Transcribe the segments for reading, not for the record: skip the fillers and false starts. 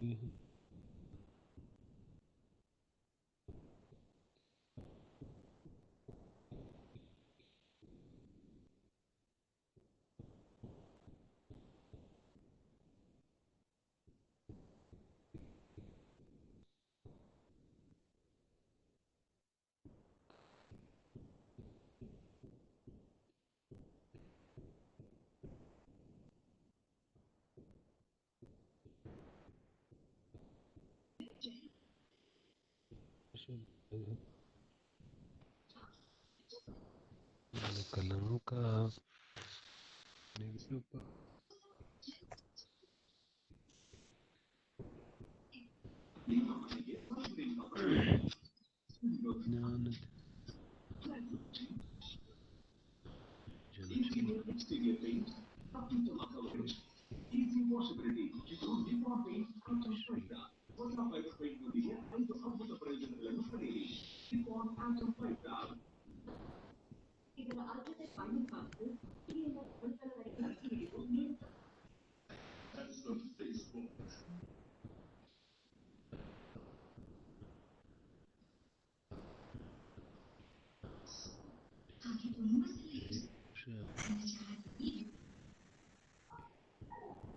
Mhm. ಕಲಂಕ Nirupa ಜ್ಞಾನ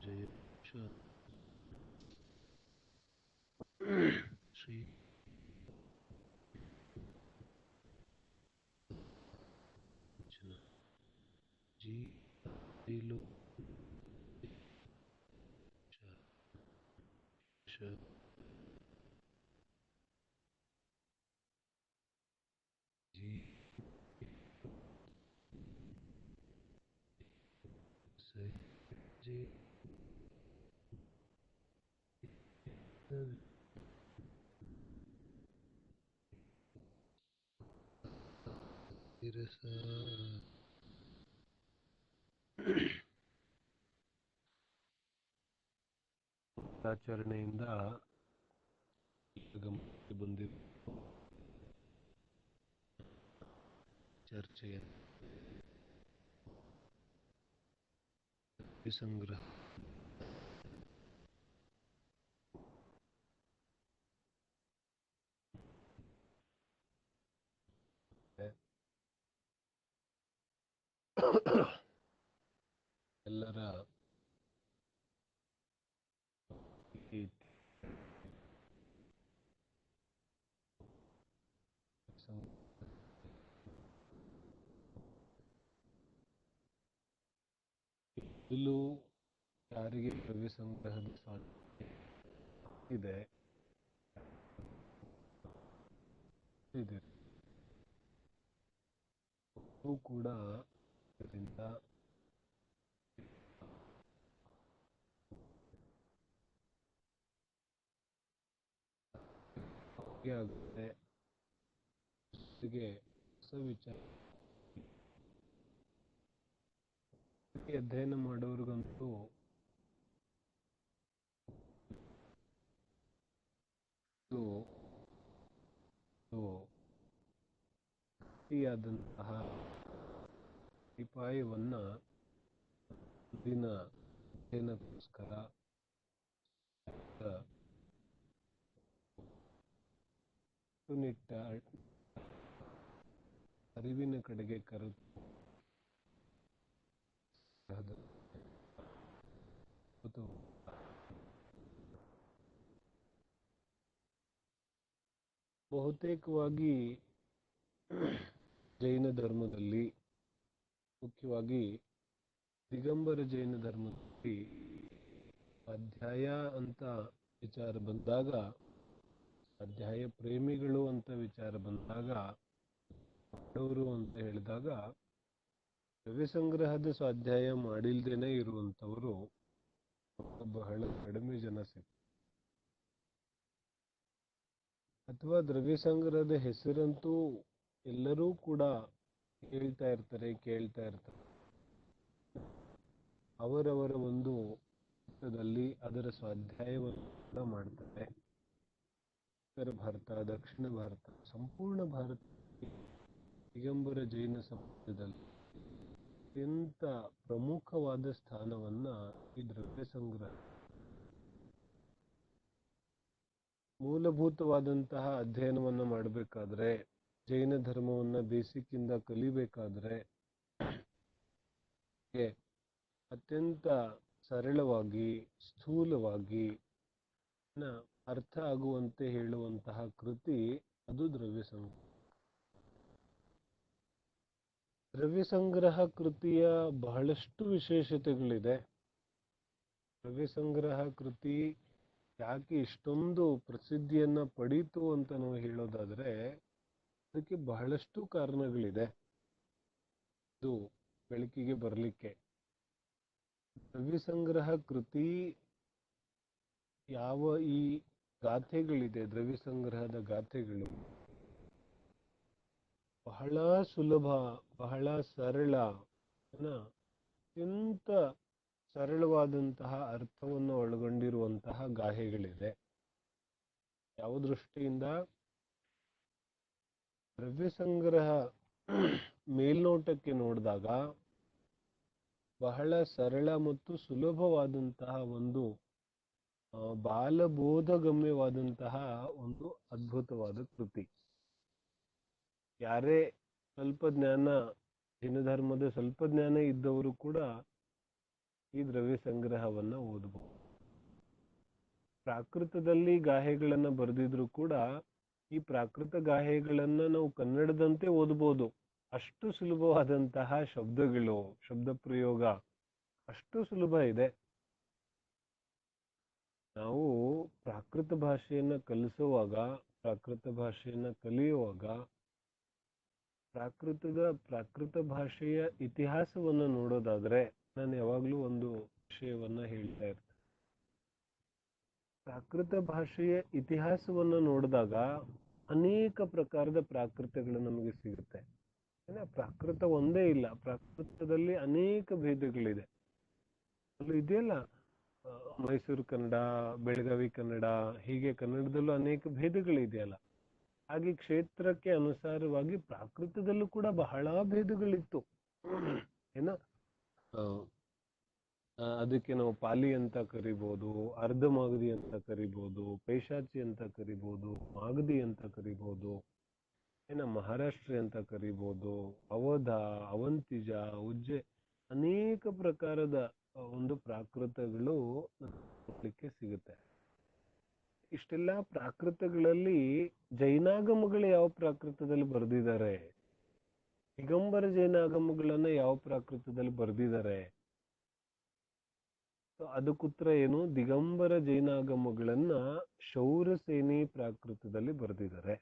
ಜಯ ಶ್ರೀ ಜನ G low ಶ ಜಿ ಸ ಜಿ ರಸ ಆಚರಣೆಯಿಂದ ಗಮನಕ್ಕೆ ಬಂದಿರುವ ಚರ್ಚೆಯ ಸಂಗ್ರಹ ಎಲ್ಲರ ಈ ಇಲ್ಲೂ ಯಾರಿಗೆ ದ್ರವ್ಯ ಸಂಗ್ರಹದ ಸಾಧ್ಯತೆ ಇದೆ ಇದೆ ಕೂಡ ಇದರಿಂದ ಆಗುತ್ತೆ ಹೊಸ ವಿಚಾರ ಅಧ್ಯಯನ ಮಾಡೋರ್ಗಂತೂ ಆದಂತಹ ಅಡಿಪಾಯವನ್ನ ದಿನ ಅಧ್ಯಯನಕ್ಕೋಸ್ಕರ ನಿಟ್ಟ ಅರಿವಿನ ಕಡೆಗೆ ಕರೆದು ಬಹುತೇಕವಾಗಿ ಜೈನ ಧರ್ಮದಲ್ಲಿ, ಮುಖ್ಯವಾಗಿ ದಿಗಂಬರ ಜೈನ ಧರ್ಮದಲ್ಲಿ ಅಧ್ಯಾಯ ಅಂತ ವಿಚಾರ ಬಂದಾಗ, ಅಧ್ಯಾಯ ಪ್ರೇಮಿಗಳು ಅಂತ ವಿಚಾರ ಬಂದಾಗ, ಮಾಡೋರು ಅಂತ ಹೇಳಿದಾಗ ದ್ರವ್ಯ ಸಂಗ್ರಹದ ಸ್ವಾಧ್ಯಾಯ ಮಾಡಿಲ್ದೇನೆ ಇರುವಂತವರು ಬಹಳ ಕಡಿಮೆ ಜನ ಸಿಗ್ತಾರೆ. ಅಥವಾ ದ್ರವ್ಯ ಸಂಗ್ರಹದ ಹೆಸರಂತೂ ಎಲ್ಲರೂ ಕೂಡ ಕೇಳ್ತಾ ಇರ್ತಾರೆ. ಅವರವರ ಒಂದು ಹಂತದಲ್ಲಿ ಅದರ ಸ್ವಾಧ್ಯಾಯವನ್ನು ಮಾಡ್ತಾರೆ. ಉತ್ತರ ಭಾರತ, ದಕ್ಷಿಣ ಭಾರತ, ಸಂಪೂರ್ಣ ಭಾರತ ದಿಗಂಬರ ಜೈನ ಸಮಾಜದಲ್ಲಿ ಅತ್ಯಂತ ಪ್ರಮುಖವಾದ ಸ್ಥಾನವನ್ನ ಈ ದ್ರವ್ಯ ಸಂಗ್ರಹ ಮೂಲಭೂತವಾದಂತಹ ಅಧ್ಯಯನವನ್ನು ಮಾಡಬೇಕಾದ್ರೆ, ಜೈನ ಧರ್ಮವನ್ನು ಬೇಸಿಕ್ಕಿಂದ ಕಲಿಬೇಕಾದ್ರೆ ಅತ್ಯಂತ ಸರಳವಾಗಿ ಸ್ಥೂಲವಾಗಿ ಅರ್ಥ ಆಗುವಂತೆ ಹೇಳುವಂತಹ ಕೃತಿ ಅದು ದ್ರವ್ಯ ಸಂಗ್ರಹ. ದ್ರವ್ಯ ಸಂಗ್ರಹ ಕೃತಿಯ ಬಹಳಷ್ಟು ವಿಶೇಷತೆಗಳಿದೆ. ದ್ರವ್ಯ ಸಂಗ್ರಹ ಕೃತಿ ಯಾಕೆ ಇಷ್ಟೊಂದು ಪ್ರಸಿದ್ಧಿಯನ್ನ ಪಡೀತು ಅಂತ ನಾವು ಹೇಳೋದಾದ್ರೆ ಅದಕ್ಕೆ ಬಹಳಷ್ಟು ಕಾರಣಗಳಿದೆ ಇದು ಬೆಳಕಿಗೆ ಬರಲಿಕ್ಕೆ. ದ್ರವ್ಯ ಸಂಗ್ರಹ ಕೃತಿ ಯಾವ ಈ ಗಾಥೆಗಳಿದೆ, ದ್ರವ್ಯ ಸಂಗ್ರಹದ ಗಾಥೆಗಳು ಬಹಳ ಸುಲಭ, ಬಹಳ ಸರಳ, ಅತ್ಯಂತ ಸರಳವಾದಂತಹ ಅರ್ಥವನ್ನು ಒಳಗೊಂಡಿರುವಂತಹ ಗಾಹೆಗಳಿದೆ. ಯಾವ ದೃಷ್ಟಿಯಿಂದ? ದ್ರವ್ಯ ಸಂಗ್ರಹ ಮೇಲ್ನೋಟಕ್ಕೆ ನೋಡಿದಾಗ ಬಹಳ ಸರಳ ಮತ್ತು ಸುಲಭವಾದಂತಹ ಒಂದು ಬಾಲಬೋಧಗಮ್ಯವಾದಂತಹ ಒಂದು ಅದ್ಭುತವಾದ ಕೃತಿ. ಯಾರೇ ಸ್ವಲ್ಪ ಜ್ಞಾನ, ಜೈನ ಧರ್ಮದ ಸ್ವಲ್ಪ ಜ್ಞಾನ ಇದ್ದವರು ಕೂಡ ಈ ದ್ರವ್ಯ ಸಂಗ್ರಹವನ್ನ ಓದಬಹುದು. ಪ್ರಾಕೃತದಲ್ಲಿ ಗಾಹೆಗಳನ್ನ ಬರೆದಿದ್ರು ಕೂಡ ಈ ಪ್ರಾಕೃತ ಗಾಹೆಗಳನ್ನ ನಾವು ಕನ್ನಡದಂತೆ ಓದಬಹುದು. ಅಷ್ಟು ಸುಲಭವಾದಂತಹ ಶಬ್ದಗಳು, ಶಬ್ದ ಪ್ರಯೋಗ ಅಷ್ಟು ಸುಲಭ ಇದೆ. ನಾವು ಪ್ರಾಕೃತ ಭಾಷೆಯನ್ನ ಕಲಿಸುವಾಗ, ಪ್ರಾಕೃತ ಭಾಷೆಯನ್ನ ಕಲಿಯುವಾಗ ಪ್ರಾಕೃತ ಭಾಷೆಯ ಇತಿಹಾಸವನ್ನ ನೋಡೋದಾದ್ರೆ, ನಾನು ಯಾವಾಗ್ಲೂ ಒಂದು ವಿಷಯವನ್ನ ಹೇಳ್ತಾ ಇರ್ತೇನೆ. ಪ್ರಾಕೃತ ಭಾಷೆಯ ಇತಿಹಾಸವನ್ನ ನೋಡಿದಾಗ ಅನೇಕ ಪ್ರಕಾರದ ಪ್ರಾಕೃತಗಳು ನಮಗೆ ಸಿಗುತ್ತೆ. ಪ್ರಾಕೃತ ಒಂದೇ ಇಲ್ಲ, ಪ್ರಾಕೃತದಲ್ಲಿ ಅನೇಕ ಭೇದಗಳಿದೆ. ಅಲ್ಲಿ ಇದೆಯಲ್ಲ, ಮೈಸೂರು ಕನ್ನಡ, ಬೆಳಗಾವಿ ಕನ್ನಡ, ಹೀಗೆ ಕನ್ನಡದಲ್ಲೂ ಅನೇಕ ಭೇದಗಳಿದೆಯಲ್ಲ. ಹಾಗೆ ಕ್ಷೇತ್ರಕ್ಕೆ ಅನುಸಾರವಾಗಿ ಪ್ರಾಕೃತದಲ್ಲೂ ಕೂಡ ಬಹಳ ಭೇದಗಳಿತ್ತು. ಅದಕ್ಕೆ ನಾವು ಪಾಲಿ ಅಂತ ಕರಿಬಹುದು, ಅರ್ಧ ಮಾಗದಿ ಅಂತ ಕರಿಬಹುದು, ಪೈಶಾಚಿ ಅಂತ ಕರಿಬಹುದು, ಮಾಗದಿ ಅಂತ ಕರಿಬಹುದು, ಮಹಾರಾಷ್ಟ್ರ ಅಂತ ಕರಿಬಹುದು, ಅವಧ, ಅವಂತಿಜ, ಉಜ್ಜೆ, ಅನೇಕ ಪ್ರಕಾರದ ಒಂದು ಪ್ರಾಕೃತಗಳು ನೋಡ್ಲಿಕ್ಕೆ ಸಿಗುತ್ತೆ. ಇಷ್ಟೆಲ್ಲ ಪ್ರಾಕೃತಗಳಲ್ಲಿ ಜೈನಾಗಮಗಳು ಯಾವ ಪ್ರಾಕೃತದಲ್ಲಿ ಬರೆದಿದ್ದಾರೆ, ದಿಗಂಬರ ಜೈನಾಗಮಗಳನ್ನ ಯಾವ ಪ್ರಾಕೃತದಲ್ಲಿ ಬರೆದಿದ್ದಾರೆ? ಅದಕ್ಕುತ್ತರ ಏನು? ದಿಗಂಬರ ಜೈನಾಗಮಗಳನ್ನ ಶೌರಸೇನಿ ಪ್ರಾಕೃತದಲ್ಲಿ ಬರೆದಿದ್ದಾರೆ.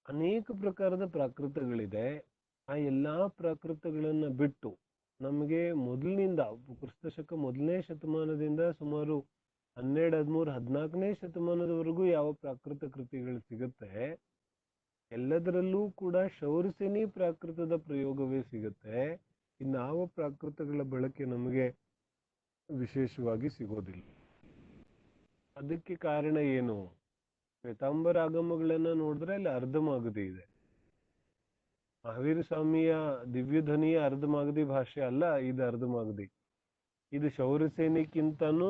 ಅನೇಕ ಪ್ರಕಾರದ ಪ್ರಾಕೃತಗಳಿದೆ. ಆ ಎಲ್ಲಾ ಪ್ರಾಕೃತಗಳನ್ನ ಬಿಟ್ಟು ನಮಗೆ ಮೊದಲಿನಿಂದ ಕ್ರಿಸ್ತಶಕ 1ನೇ ಶತಮಾನದಿಂದ ಸುಮಾರು 12, 13, 14ನೇ ಶತಮಾನದವರೆಗೂ ಯಾವ ಪ್ರಾಕೃತ ಕೃತಿಗಳು ಸಿಗುತ್ತೆ, ಎಲ್ಲದರಲ್ಲೂ ಕೂಡ ಶೌರಸೇನಿ ಪ್ರಾಕೃತದ ಪ್ರಯೋಗವೇ ಸಿಗುತ್ತೆ. ಇನ್ನಾವ ಪ್ರಾಕೃತಗಳ ಬಳಕೆ ನಮಗೆ ವಿಶೇಷವಾಗಿ ಸಿಗೋದಿಲ್ಲ. ಅದಕ್ಕೆ ಕಾರಣ ಏನು? ಶ್ವೇತಾಂಬರ ಆಗಮಗಳನ್ನ ನೋಡಿದ್ರೆ ಅಲ್ಲಿ ಅರ್ಧ ಮಾಗದಿ ಇದೆ. ಮಹಾವೀರ ಸ್ವಾಮಿಯ ದಿವ್ಯಧ್ವನಿಯ ಅರ್ಧ ಮಾಗದಿ ಭಾಷೆ ಅಲ್ಲ ಇದು. ಅರ್ಧ ಮಾಗದಿ ಇದು ಶೌರಸೇನಿಕ್ಕಿಂತನೂ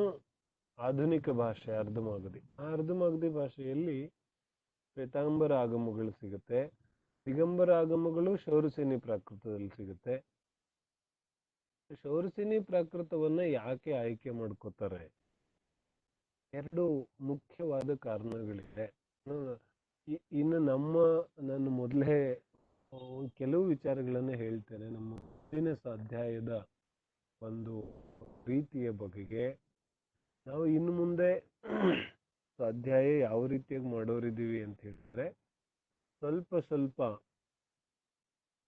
ಆಧುನಿಕ ಭಾಷೆ ಅರ್ಧ ಮಾಗದಿ. ಆ ಅರ್ಧ ಮಾಗದಿ ಭಾಷೆಯಲ್ಲಿ ಶ್ವೇತಾಂಬರ ಆಗಮಗಳು ಸಿಗುತ್ತೆ. ದಿಗಂಬರ ಆಗಮಗಳು ಶೌರಸೇನಿ ಪ್ರಾಕೃತದಲ್ಲಿ ಸಿಗುತ್ತೆ. ಶೌರಸೇನಿ ಪ್ರಾಕೃತವನ್ನ ಯಾಕೆ ಆಯ್ಕೆ ಮಾಡ್ಕೋತಾರೆ? 2 ಮುಖ್ಯವಾದ ಕಾರಣಗಳಿದೆ. ಇನ್ನು ನಾನು ಮೊದಲೇ ಕೆಲವು ವಿಚಾರಗಳನ್ನ ಹೇಳ್ತೇನೆ ನಮ್ಮ ಮುಂದಿನ ಸ್ವಾಧ್ಯಾಯದ ಒಂದು ರೀತಿಯ ಬಗೆಗೆ. ನಾವು ಇನ್ನು ಮುಂದೆ ಸ್ವಾಧ್ಯಾಯ ಯಾವ ರೀತಿಯಾಗಿ ಮಾಡೋರಿದ್ದೀವಿ ಅಂತ ಹೇಳಿದ್ರೆ, ಸ್ವಲ್ಪ ಸ್ವಲ್ಪ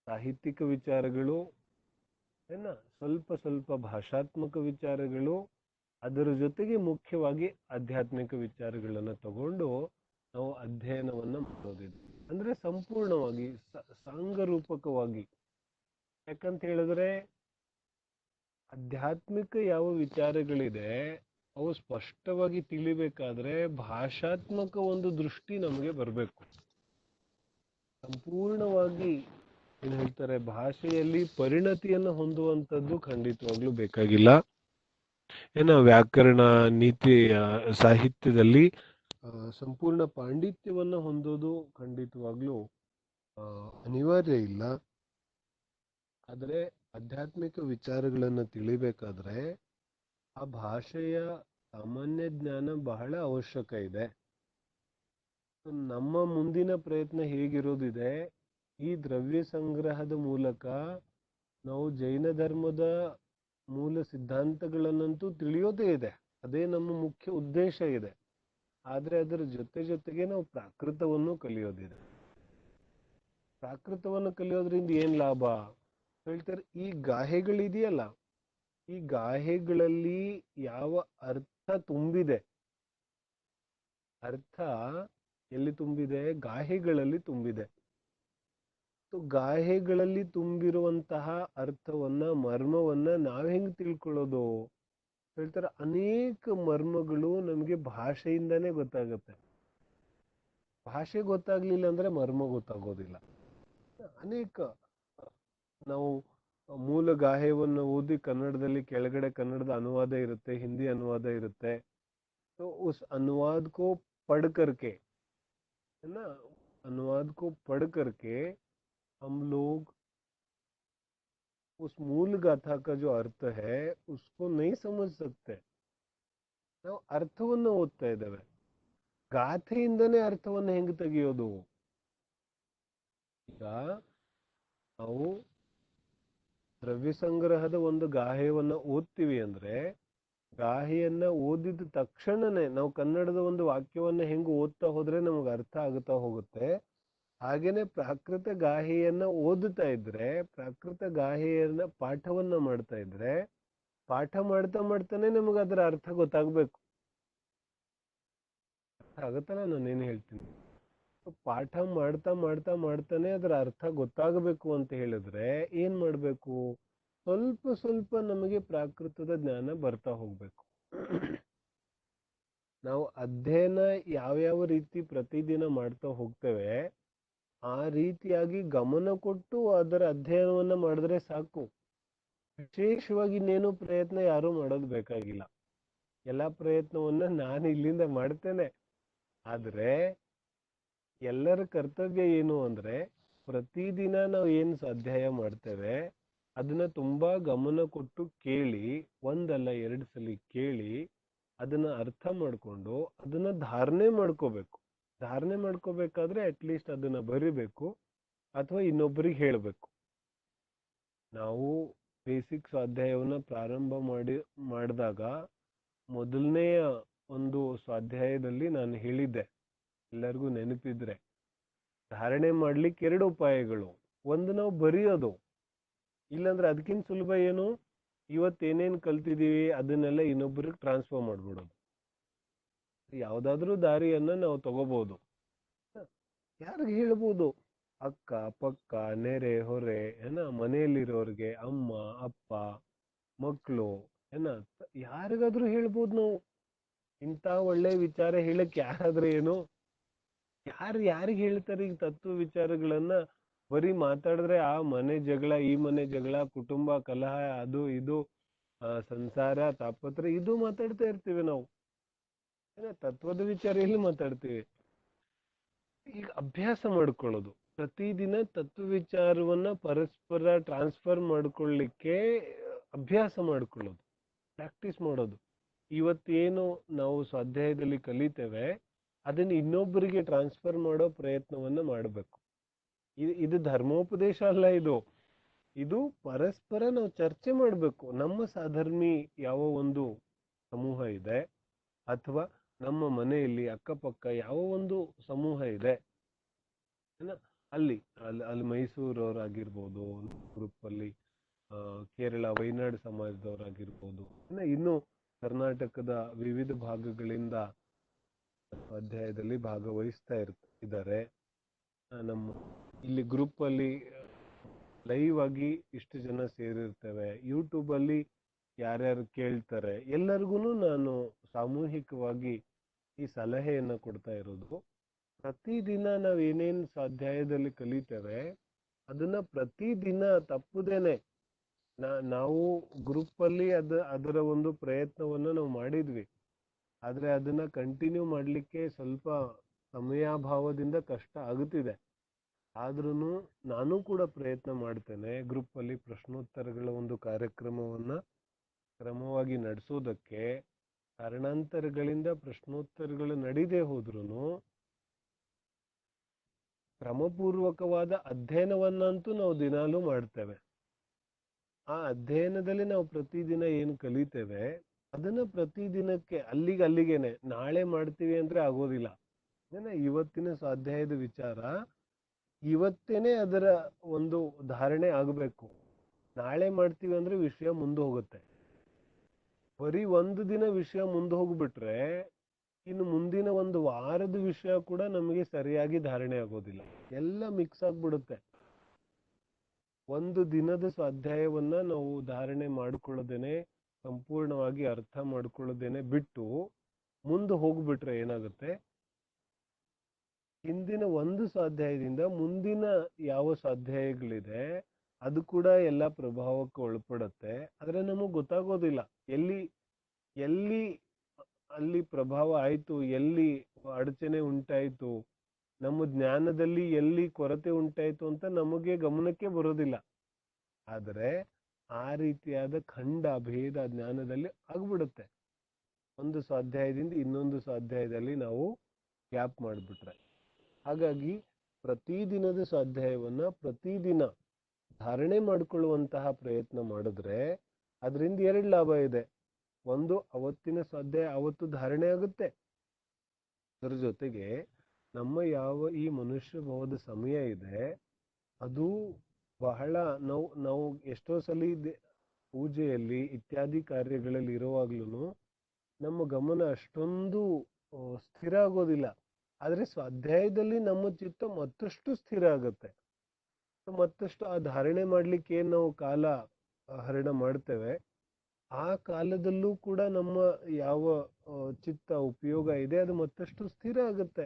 ಸಾಹಿತ್ಯಿಕ ವಿಚಾರಗಳು, ಸ್ವಲ್ಪ ಸ್ವಲ್ಪ ಭಾಷಾತ್ಮಕ ವಿಚಾರಗಳು, ಅದರ ಜೊತೆಗೆ ಮುಖ್ಯವಾಗಿ ಆಧ್ಯಾತ್ಮಿಕ ವಿಚಾರಗಳನ್ನ ತಗೊಂಡು ನಾವು ಅಧ್ಯಯನವನ್ನ ಮಾಡೋದಿದೆ. ಅಂದ್ರೆ ಸಂಪೂರ್ಣವಾಗಿ ಸಾಂಗರೂಪಕವಾಗಿ. ಯಾಕಂತ ಹೇಳಿದ್ರೆ ಆಧ್ಯಾತ್ಮಿಕ ಯಾವ ವಿಚಾರಗಳಿದೆ ಅವು ಸ್ಪಷ್ಟವಾಗಿ ತಿಳಿಬೇಕಾದ್ರೆ ಭಾಷಾತ್ಮಕ ಒಂದು ದೃಷ್ಟಿ ನಮಗೆ ಬರಬೇಕು. ಸಂಪೂರ್ಣವಾಗಿ ಏನ್ ಹೇಳ್ತಾರೆ, ಭಾಷೆಯಲ್ಲಿ ಪರಿಣತಿಯನ್ನು ಹೊಂದುವಂಥದ್ದು ಖಂಡಿತವಾಗ್ಲೂ ಬೇಕಾಗಿಲ್ಲ. ವ್ಯಾಕರಣ ನೀತಿ ಸಾಹಿತ್ಯದಲ್ಲಿ ಸಂಪೂರ್ಣ ಪಾಂಡಿತ್ಯವನ್ನ ಹೊಂದೋದು ಖಂಡಿತವಾಗ್ಲೂ ಆ, ಅನಿವಾರ್ಯ ಇಲ್ಲ. ಆದರೆ ಆಧ್ಯಾತ್ಮಿಕ ವಿಚಾರಗಳನ್ನ ತಿಳಿಬೇಕಾದ್ರೆ ಆ ಭಾಷೆಯ ಸಾಮಾನ್ಯ ಜ್ಞಾನ ಬಹಳ ಅವಶ್ಯಕ ಇದೆ. ನಮ್ಮ ಮುಂದಿನ ಪ್ರಯತ್ನ ಹೇಗಿರೋದಿದೆ, ಈ ದ್ರವ್ಯ ಸಂಗ್ರಹದ ಮೂಲಕ ನಾವು ಜೈನ ಧರ್ಮದ ಮೂಲ ಸಿದ್ಧಾಂತಗಳನ್ನಂತೂ ತಿಳಿಯೋದೇ ಇದೆ, ಅದೇ ನಮ್ಮ ಮುಖ್ಯ ಉದ್ದೇಶ ಇದೆ. ಆದ್ರೆ ಅದರ ಜೊತೆಗೆ ನಾವು ಪ್ರಾಕೃತವನ್ನು ಕಲಿಯೋದಿದೆ. ಪ್ರಾಕೃತವನ್ನು ಕಲಿಯೋದ್ರಿಂದ ಏನ್ ಲಾಭ ಹೇಳ್ತಾರೆ? ಈ ಗಾಹೆಗಳಿದೆಯಲ್ಲ, ಈ ಗಾಹೆಗಳಲ್ಲಿ ಯಾವ ಅರ್ಥ ತುಂಬಿದೆ, ಅರ್ಥ ಎಲ್ಲಿ ತುಂಬಿದೆ? ಗಾಹೆಗಳಲ್ಲಿ ತುಂಬಿದೆ. ಗಾಹೆಗಳಲ್ಲಿ ತುಂಬಿರುವಂತಹ ಅರ್ಥವನ್ನ, ಮರ್ಮವನ್ನ ನಾವ್ ಹೆಂಗ್ ತಿಳ್ಕೊಳ್ಳೋದು ಹೇಳ್ತಾರೆ? ಅನೇಕ ಮರ್ಮಗಳು ನಮಗೆ ಭಾಷೆಯಿಂದಾನೇ ಗೊತ್ತಾಗತ್ತೆ. ಭಾಷೆ ಗೊತ್ತಾಗ್ಲಿಲ್ಲ ಅಂದ್ರೆ ಮರ್ಮ ಗೊತ್ತಾಗೋದಿಲ್ಲ. ಅನೇಕ ನಾವು ಮೂಲ ಗಾಹೆಯನ್ನು ಓದಿ ಕನ್ನಡದಲ್ಲಿ ಕೆಳಗಡೆ ಕನ್ನಡದ ಅನುವಾದ ಇರುತ್ತೆ, ಹಿಂದಿ ಅನುವಾದ ಇರುತ್ತೆ. तो उस अनुवाद को पढ़ करके, है ना, अनुवाद को पढ़ करके हम लोग उस मूल गाथा का जो अर्थ है उसको नहीं समझ सकते. ನಾವು ಅರ್ಥವನ್ನು ಓದ್ತಾ ಇದ್ದೇವೆ, ಗಾಥೆಯಿಂದನೇ ಅರ್ಥವನ್ನು ಹೆಂಗ್ ತೆಗೆಯೋದು? ಈಗ ನಾವು ದ್ರವ್ಯ ಸಂಗ್ರಹದ ಒಂದು ಗಾಹೆಯನ್ನ ಓದ್ತೀವಿ ಅಂದ್ರೆ, ಗಾಹೆಯನ್ನ ಓದಿದ ತಕ್ಷಣನೇ ನಾವು ಕನ್ನಡದ ಒಂದು ವಾಕ್ಯವನ್ನ ಹೆಂಗ್ ಓದ್ತಾ ಹೋದ್ರೆ ನಮಗೆ ಅರ್ಥ ಆಗುತ್ತಾ ಹೋಗುತ್ತೆ, ಹಾಗೇನೆ ಪ್ರಾಕೃತ ಗಾಹೆಯನ್ನ ಓದುತ್ತಾ ಇದ್ರೆ, ಪ್ರಾಕೃತ ಗಾಹೆಯನ್ನ ಪಾಠವನ್ನ ಮಾಡ್ತಾ ಇದ್ರೆ, ಪಾಠ ಮಾಡ್ತಾ ಮಾಡ್ತಾನೆ ನಮಗೆ ಅದರ ಅರ್ಥ ಗೊತ್ತಾಗ್ಬೇಕು. ಅರ್ಥ ಆಗುತ್ತಲ್ಲ ನಾನೇನು ಹೇಳ್ತೀನಿ? ಪಾಠ ಮಾಡ್ತಾ ಮಾಡ್ತಾ ಮಾಡ್ತಾನೆ ಅದರ ಅರ್ಥ ಗೊತ್ತಾಗಬೇಕು ಅಂತ ಹೇಳಿದ್ರೆ ಏನ್ ಮಾಡ್ಬೇಕು? ಸ್ವಲ್ಪ ಸ್ವಲ್ಪ ನಮಗೆ ಪ್ರಾಕೃತದ ಜ್ಞಾನ ಬರ್ತಾ ಹೋಗ್ಬೇಕು. ನಾವು ಅಧ್ಯಯನ ಯಾವ್ಯಾವ ರೀತಿ ಪ್ರತಿದಿನ ಮಾಡ್ತಾ ಹೋಗ್ತೇವೆ, ಆ ರೀತಿಯಾಗಿ ಗಮನ ಕೊಟ್ಟು ಅದರ ಅಧ್ಯಯನವನ್ನ ಮಾಡಿದ್ರೆ ಸಾಕು. ವಿಶೇಷವಾಗಿ ಇನ್ನೇನು ಪ್ರಯತ್ನ ಯಾರು ಮಾಡೋದು ಬೇಕಾಗಿಲ್ಲ. ಎಲ್ಲಾ ಪ್ರಯತ್ನವನ್ನ ನಾನು ಇಲ್ಲಿಂದ ಮಾಡ್ತೇನೆ. ಆದ್ರೆ ಎಲ್ಲರ ಕರ್ತವ್ಯ ಏನು ಅಂದ್ರೆ, ಪ್ರತಿದಿನ ನಾವು ಏನು ಅಧ್ಯಾಯ ಮಾಡ್ತೇವೆ ಅದನ್ನ ತುಂಬಾ ಗಮನ ಕೊಟ್ಟು ಕೇಳಿ, ಒಂದಲ್ಲ ಎರಡು ಸಲ ಕೇಳಿ ಅದನ್ನ ಅರ್ಥ ಮಾಡ್ಕೊಂಡು ಅದನ್ನ ಧಾರಣೆ ಮಾಡ್ಕೋಬೇಕು. ಧಾರಣೆ ಮಾಡ್ಕೋಬೇಕಾದ್ರೆ ಅಟ್ಲೀಸ್ಟ್ ಅದನ್ನ ಬರಿಬೇಕು ಅಥವಾ ಇನ್ನೊಬ್ಬರಿಗೆ ಹೇಳ್ಬೇಕು. ನಾವು ಬೇಸಿಕ್ ಸ್ವಾಧ್ಯಾಯವನ್ನ ಪ್ರಾರಂಭ ಮಾಡಿದಾಗ ಮೊದಲನೆಯ ಒಂದು ಸ್ವಾಧ್ಯಾಯದಲ್ಲಿ ನಾನು ಹೇಳಿದ್ದೆ, ಎಲ್ಲರಿಗೂ ನೆನಪಿದ್ರೆ, ಧಾರಣೆ ಮಾಡ್ಲಿಕ್ಕೆ ಎರಡು ಉಪಾಯಗಳು. ಒಂದು ನಾವು ಬರೆಯೋದು, ಇಲ್ಲಾಂದ್ರೆ ಅದಕ್ಕಿಂತ ಸುಲಭ ಏನು, ಇವತ್ತೇನೇನ್ ಕಲ್ತಿದೀವಿ ಅದನ್ನೆಲ್ಲ ಇನ್ನೊಬ್ಬರಿಗೆ ಟ್ರಾನ್ಸ್ಫರ್ ಮಾಡ್ಬಿಡೋದು. ಯಾವ್ದಾದ್ರೂ ದಾರಿಯನ್ನ ನಾವು ತಗೋಬಹುದು. ಯಾರಿಗೆ ಹೇಳ್ಬೋದು? ಅಕ್ಕ ಪಕ್ಕ, ನೆರೆ ಹೊರೆ, ಏನ, ಮನೆಯಲ್ಲಿರೋರ್ಗೆ, ಅಮ್ಮ ಅಪ್ಪ ಮಕ್ಕಳು, ಏನ, ಯಾರಿಗಾದ್ರೂ ಹೇಳ್ಬೋದು ನಾವು. ಇಂಥ ಒಳ್ಳೆ ವಿಚಾರ ಹೇಳಕ್ ಯಾರಾದ್ರೂ ಏನು, ಯಾರಿಗೆ ಹೇಳ್ತಾರೆ ಈಗ ತತ್ವ ವಿಚಾರಗಳನ್ನ? ಬರೀ ಮಾತಾಡಿದ್ರೆ ಆ ಮನೆ ಜಗಳ, ಈ ಮನೆ ಜಗಳ, ಕುಟುಂಬ ಕಲಹ, ಅದು ಇದು, ಸಂಸಾರ ತಾಪತ್ರ, ಇದು ಮಾತಾಡ್ತಾ ಇರ್ತೀವಿ ನಾವು. ತತ್ವದ ವಿಚಾರ ಎಲ್ಲಿ ಮಾತಾಡ್ತೀವಿ? ಈಗ ಅಭ್ಯಾಸ ಮಾಡ್ಕೊಳ್ಳೋದು, ಪ್ರತಿದಿನ ತತ್ವ ವಿಚಾರವನ್ನ ಪರಸ್ಪರ ಟ್ರಾನ್ಸ್ಫರ್ ಮಾಡ್ಕೊಳ್ಳಿಕ್ಕೆ ಅಭ್ಯಾಸ ಮಾಡ್ಕೊಳ್ಳೋದು, ಪ್ರಾಕ್ಟೀಸ್ ಮಾಡೋದು. ಇವತ್ತೇನು ನಾವು ಸ್ವಾಧ್ಯಾಯದಲ್ಲಿ ಕಲಿತೇವೆ ಅದನ್ನ ಇನ್ನೊಬ್ಬರಿಗೆ ಟ್ರಾನ್ಸ್ಫರ್ ಮಾಡೋ ಪ್ರಯತ್ನವನ್ನ ಮಾಡಬೇಕು. ಇದು ಧರ್ಮೋಪದೇಶ ಅಲ್ಲ, ಇದು ಪರಸ್ಪರ ನಾವು ಚರ್ಚೆ ಮಾಡಬೇಕು. ನಮ್ಮ ಸಾಧರ್ಮಿ ಯಾವ ಒಂದು ಸಮೂಹ ಇದೆ, ಅಥವಾ ನಮ್ಮ ಮನೆಯಲ್ಲಿ ಅಕ್ಕಪಕ್ಕ ಯಾವ ಒಂದು ಸಮೂಹ ಇದೆ, ಅಲ್ಲಿ ಅಲ್ಲಿ ಮೈಸೂರವರಾಗಿರ್ಬೋದು, ಗ್ರೂಪ್ ಅಲ್ಲಿ ಕೇರಳ ವೈನಾಡ್ ಸಮಾಜದವರಾಗಿರ್ಬೋದು, ಇನ್ನು ಕರ್ನಾಟಕದ ವಿವಿಧ ಭಾಗಗಳಿಂದ ಅಧ್ಯಾಯದಲ್ಲಿ ಭಾಗವಹಿಸ್ತಾ ಇದ್ದಾರೆ. ನಮ್ಮ ಇಲ್ಲಿ ಗ್ರೂಪ್ ಅಲ್ಲಿ ಲೈವ್ ಆಗಿ ಇಷ್ಟು ಜನ ಸೇರಿರ್ತೇವೆ, ಯೂಟ್ಯೂಬ್ ಅಲ್ಲಿ ಯಾರ್ಯಾರು ಕೇಳ್ತಾರೆ ಎಲ್ಲರಿಗೂ ನಾನು ಸಾಮೂಹಿಕವಾಗಿ ಈ ಸಲಹೆಯನ್ನ ಕೊಡ್ತಾ ಇರೋದು. ಪ್ರತಿದಿನ ನಾವ್ ಏನೇನ್ ಸ್ವಾಧ್ಯಾಯದಲ್ಲಿ ಕಲಿತೇವೆ ಅದನ್ನ ಪ್ರತಿದಿನ ತಪ್ಪದೇನೆ ನಾವು ಗ್ರೂಪ್ ಅಲ್ಲಿ ಅದರ ಒಂದು ಪ್ರಯತ್ನವನ್ನ ನಾವು ಮಾಡಿದ್ವಿ. ಆದ್ರೆ ಅದನ್ನ ಕಂಟಿನ್ಯೂ ಮಾಡ್ಲಿಕ್ಕೆ ಸ್ವಲ್ಪ ಸಮಯಾಭಾವದಿಂದ ಕಷ್ಟ ಆಗುತ್ತಿದೆ. ಆದ್ರೂ ನಾನು ಕೂಡ ಪ್ರಯತ್ನ ಮಾಡ್ತೇನೆ ಗ್ರೂಪ್ ಅಲ್ಲಿ ಪ್ರಶ್ನೋತ್ತರಗಳ ಒಂದು ಕಾರ್ಯಕ್ರಮವನ್ನ ಕ್ರಮವಾಗಿ ನಡೆಸೋದಕ್ಕೆ. ಕಾರಣಾಂತರಗಳಿಂದ ಪ್ರಶ್ನೋತ್ತರಗಳು ನಡೀದೇ ಹೋದ್ರೂ ಕ್ರಮಪೂರ್ವಕವಾದ ಅಧ್ಯಯನವನ್ನಂತೂ ನಾವು ದಿನಾಲೂ ಮಾಡ್ತೇವೆ. ಆ ಅಧ್ಯಯನದಲ್ಲಿ ನಾವು ಪ್ರತಿದಿನ ಏನು ಕಲಿತೇವೆ ಅದನ್ನ ಪ್ರತಿದಿನಕ್ಕೆ ಅಲ್ಲಿಗೇನೆ ನಾಳೆ ಮಾಡ್ತೀವಿ ಅಂದ್ರೆ ಆಗೋದಿಲ್ಲ. ಇವತ್ತಿನ ಸ್ವಾಧ್ಯಾಯದ ವಿಚಾರ ಇವತ್ತೇನೆ ಅದರ ಒಂದು ಧಾರಣೆ ಆಗಬೇಕು. ನಾಳೆ ಮಾಡ್ತೀವಿ ಅಂದ್ರೆ ವಿಷಯ ಮುಂದೆ ಹೋಗುತ್ತೆ. ಬರೀ ಒಂದು ದಿನ ವಿಷಯ ಮುಂದೆ ಹೋಗ್ಬಿಟ್ರೆ ಇನ್ನು ಮುಂದಿನ ಒಂದು ವಾರದ ವಿಷಯ ಕೂಡ ನಮಗೆ ಸರಿಯಾಗಿ ಧಾರಣೆ ಆಗೋದಿಲ್ಲ, ಎಲ್ಲ ಮಿಕ್ಸ್ ಆಗ್ಬಿಡುತ್ತೆ. ಒಂದು ದಿನದ ಸ್ವಾಧ್ಯಾಯವನ್ನ ನಾವು ಧಾರಣೆ ಮಾಡಿಕೊಳ್ಳದೇನೆ, ಸಂಪೂರ್ಣವಾಗಿ ಅರ್ಥ ಮಾಡ್ಕೊಳ್ಳದೇನೆ ಬಿಟ್ಟು ಮುಂದೆ ಹೋಗ್ಬಿಟ್ರೆ ಏನಾಗುತ್ತೆ, ಹಿಂದಿನ ಒಂದು ಸ್ವಾಧ್ಯಾಯದಿಂದ ಮುಂದಿನ ಯಾವ ಸ್ವಾಧ್ಯಾಯಗಳಿದೆ ಅದು ಕೂಡ ಎಲ್ಲ ಪ್ರಭಾವಕ್ಕೆ ಒಳಪಡುತ್ತೆ. ಆದ್ರೆ ನಮಗ್ ಗೊತ್ತಾಗೋದಿಲ್ಲ ಎಲ್ಲಿ ಎಲ್ಲಿ ಅಲ್ಲಿ ಪ್ರಭಾವ ಆಯ್ತು, ಎಲ್ಲಿ ಅಡಚಣೆ ಉಂಟಾಯ್ತು, ನಮ್ಮ ಜ್ಞಾನದಲ್ಲಿ ಎಲ್ಲಿ ಕೊರತೆ ಉಂಟಾಯ್ತು ಅಂತ ನಮಗೆ ಗಮನಕ್ಕೆ ಬರೋದಿಲ್ಲ. ಆದರೆ ಆ ರೀತಿಯಾದ ಖಂಡ ಭೇದ ಜ್ಞಾನದಲ್ಲಿ ಆಗ್ಬಿಡುತ್ತೆ. ಒಂದು ಸ್ವಾಧ್ಯಾಯದಿಂದ ಇನ್ನೊಂದು ಸ್ವಾಧ್ಯಾಯದಲ್ಲಿ ನಾವು ಗ್ಯಾಪ್ ಮಾಡಿಬಿಟ್ರೆ. ಹಾಗಾಗಿ ಪ್ರತಿದಿನದ ಸ್ವಾಧ್ಯಾಯವನ್ನ ಪ್ರತಿದಿನ ಧಾರಣೆ ಮಾಡಿಕೊಳ್ಳುವಂತಹ ಪ್ರಯತ್ನ ಮಾಡಿದ್ರೆ ಅದರಿಂದ 2 ಲಾಭ ಇದೆ. ಒಂದು, ಅವತ್ತಿನ ಸ್ವಾಧ್ಯಾಯ ಅವತ್ತು ಧಾರಣೆ ಆಗುತ್ತೆ. ಅದರ ಜೊತೆಗೆ ನಮ್ಮ ಯಾವ ಈ ಮನುಷ್ಯ ಭಾವದ ಸಮಯ ಇದೆ ಅದು ಬಹಳ ನಾವು ಎಷ್ಟೋ ಸಲ ಪೂಜೆಯಲ್ಲಿ ಇತ್ಯಾದಿ ಕಾರ್ಯಗಳಲ್ಲಿ ಇರುವಾಗ್ಲೂ ನಮ್ಮ ಗಮನ ಅಷ್ಟೊಂದು ಸ್ಥಿರ ಆಗೋದಿಲ್ಲ. ಆದ್ರೆ ಸ್ವಾಧ್ಯಾಯದಲ್ಲಿ ನಮ್ಮ ಚಿತ್ತ ಮತ್ತಷ್ಟು ಸ್ಥಿರ ಆಗುತ್ತೆ. ಮತ್ತಷ್ಟು ಆ ಧಾರಣೆ ಮಾಡ್ಲಿಕ್ಕೆ ಏನ್ ನಾವು ಕಾಲ ಹರಣ ಮಾಡ್ತೇವೆ ಆ ಕಾಲದಲ್ಲೂ ಕೂಡ ನಮ್ಮ ಯಾವ ಚಿತ್ತ ಉಪಯೋಗ ಇದೆ ಅದು ಮತ್ತಷ್ಟು ಸ್ಥಿರ ಆಗುತ್ತೆ.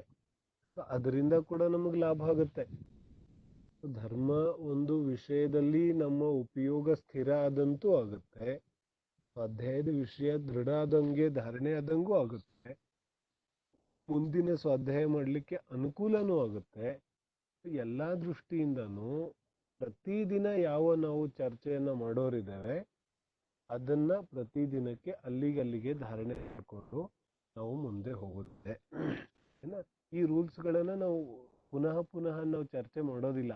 ಅದರಿಂದ ಕೂಡ ನಮಗೆ ಲಾಭ ಆಗುತ್ತೆ. ಧರ್ಮ ಒಂದು ವಿಷಯದಲ್ಲಿ ನಮ್ಮ ಉಪಯೋಗ ಸ್ಥಿರ ಆದಂತೂ ಆಗುತ್ತೆ, ಸ್ವಾಧ್ಯಾಯದ ವಿಷಯ ದೃಢ ಆದಂಗೆ ಧಾರಣೆ ಆದಂಗೂ ಆಗುತ್ತೆ, ಮುಂದಿನ ಸ್ವಾಧ್ಯಾಯ ಮಾಡ್ಲಿಕ್ಕೆ ಅನುಕೂಲನೂ ಆಗುತ್ತೆ. ಎಲ್ಲಾ ದೃಷ್ಟಿಯಿಂದನೂ ಪ್ರತಿದಿನ ಯಾವ ನಾವು ಚರ್ಚೆಯನ್ನ ಮಾಡೋರಿದ್ದೇವೆ ಅದನ್ನ ಪ್ರತಿದಿನಕ್ಕೆ ಅಲ್ಲಿಗೆ ಧಾರಣೆ ಮಾಡಿಕೊಂಡು ನಾವು ಮುಂದೆ ಹೋಗುತ್ತೆ. ಈ ರೂಲ್ಸ್ ಗಳನ್ನ ನಾವು ಪುನಃ ನಾವು ಚರ್ಚೆ ಮಾಡೋದಿಲ್ಲ.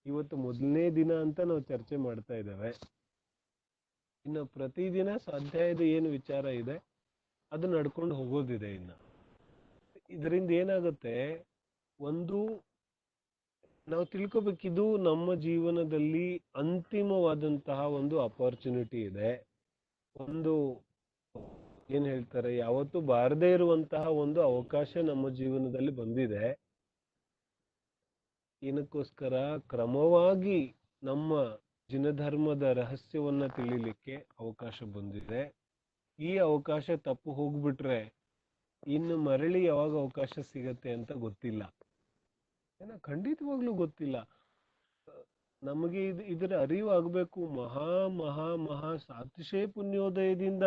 ಇವತ್ತು ಮೊದಲನೇ ದಿನ ಅಂತ ನಾವು ಚರ್ಚೆ ಮಾಡ್ತಾ ಇದ್ದೇವೆ. ಇನ್ನು ಪ್ರತಿದಿನ ಸ್ವಾಧ್ಯಾಯದ ಏನು ವಿಚಾರ ಇದೆ ಅದು ನಡ್ಕೊಂಡು ಹೋಗೋದಿದೆ. ಇದರಿಂದ ಏನಾಗುತ್ತೆ, ಒಂದು ನಾವು ತಿಳ್ಕೊಬೇಕಿದು ನಮ್ಮ ಜೀವನದಲ್ಲಿ ಅಂತಿಮವಾದಂತಹ ಒಂದು ಅಪಾರ್ಚುನಿಟಿ ಇದೆ. ಒಂದು ಏನ್ ಹೇಳ್ತಾರೆ, ಯಾವತ್ತೂ ಬಾರದೇ ಇರುವಂತಹ ಒಂದು ಅವಕಾಶ ನಮ್ಮ ಜೀವನದಲ್ಲಿ ಬಂದಿದೆ. ಏನಕ್ಕೋಸ್ಕರ ಕ್ರಮವಾಗಿ ನಮ್ಮ ಜಿನಧರ್ಮದ ರಹಸ್ಯವನ್ನ ತಿಳಿಲಿಕ್ಕೆ ಅವಕಾಶ ಬಂದಿದೆ. ಈ ಅವಕಾಶ ತಪ್ಪು ಹೋಗ್ಬಿಟ್ರೆ ಇನ್ನು ಮರಳಿ ಯಾವಾಗ ಅವಕಾಶ ಸಿಗತ್ತೆ ಅಂತ ಗೊತ್ತಿಲ್ಲ. ಖಂಡಿತವಾಗ್ಲೂ ಗೊತ್ತಿಲ್ಲ. ನಮಗೆ ಇದರ ಅರಿವು ಆಗ್ಬೇಕು. ಮಹಾ ಮಹಾ ಮಹಾ ಸಾತಿಶಯ ಪುಣ್ಯೋದಯದಿಂದ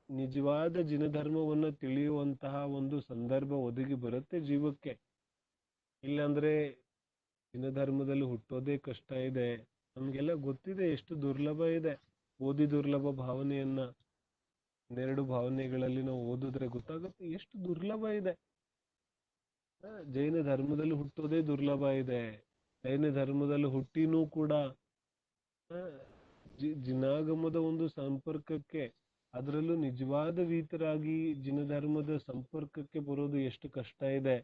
ನಿಜವಾದ ಜಿನಧರ್ಮವನ್ನ ತಿಳಿಯುವಂತಹ ಒಂದು ಸಂದರ್ಭ ಒದಗಿ ಬರುತ್ತೆ ಜೀವಕ್ಕೆ. ಇಲ್ಲಾಂದ್ರೆ ಜಿನಧರ್ಮದಲ್ಲಿ ಹುಟ್ಟೋದೇ ಕಷ್ಟ ಇದೆ. ನಮ್ಗೆಲ್ಲ ಗೊತ್ತಿದೆ ಎಷ್ಟು ದುರ್ಲಭ ಇದೆ. ಓದಿ ದುರ್ಲಭ ಭಾವನೆಯನ್ನ 2 ಭಾವನೆಗಳಲ್ಲಿ ನಾವು ಓದಿದ್ರೆ ಗೊತ್ತಾಗುತ್ತೆ ಎಷ್ಟು ದುರ್ಲಭ ಇದೆ. ಜೈನ ಧರ್ಮದಲ್ಲಿ ಹುಟ್ಟೋದೇ ದುರ್ಲಭ ಇದೆ. ಜೈನ ಧರ್ಮದಲ್ಲಿ ಹುಟ್ಟಿನೂ ಕೂಡ ಜಿನಾಗಮದ ಒಂದು ಸಂಪರ್ಕಕ್ಕೆ, ಅದರಲ್ಲೂ ನಿಜವಾದ ವೀತರಾಗಿ ಜಿನಧರ್ಮದ ಸಂಪರ್ಕಕ್ಕೆ ಬರೋದು ಎಷ್ಟು ಕಷ್ಟ ಇದೆ.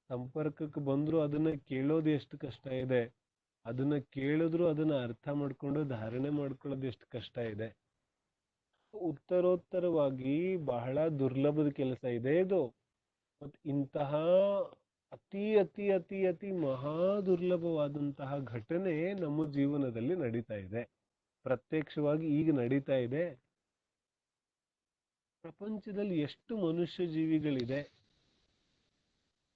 ಸಂಪರ್ಕಕ್ಕೆ ಬಂದ್ರು ಅದನ್ನ ಕೇಳೋದು ಎಷ್ಟು ಕಷ್ಟ ಇದೆ. ಅದನ್ನ ಕೇಳಿದ್ರು ಅದನ್ನ ಅರ್ಥ ಮಾಡ್ಕೊಂಡು ಧಾರಣೆ ಮಾಡ್ಕೊಳ್ಳೋದು ಎಷ್ಟು ಕಷ್ಟ ಇದೆ. ಉತ್ತರೋತ್ತರವಾಗಿ ಬಹಳ ದುರ್ಲಭದ ಕೆಲಸ ಇದೆ ಇದು. ಮತ್ತು ಇಂತಹ ಅತಿ ಅತಿ ಅತಿ ಅತಿ ಮಹಾ ದುರ್ಲಭವಾದಂತಹ ಘಟನೆ ನಮ್ಮ ಜೀವನದಲ್ಲಿ ನಡೀತಾ ಇದೆ. ಪ್ರತ್ಯಕ್ಷವಾಗಿ ಈಗ ನಡೀತಾ ಇದೆ. ಪ್ರಪಂಚದಲ್ಲಿ ಎಷ್ಟು ಮನುಷ್ಯ ಜೀವಿಗಳಿದೆ,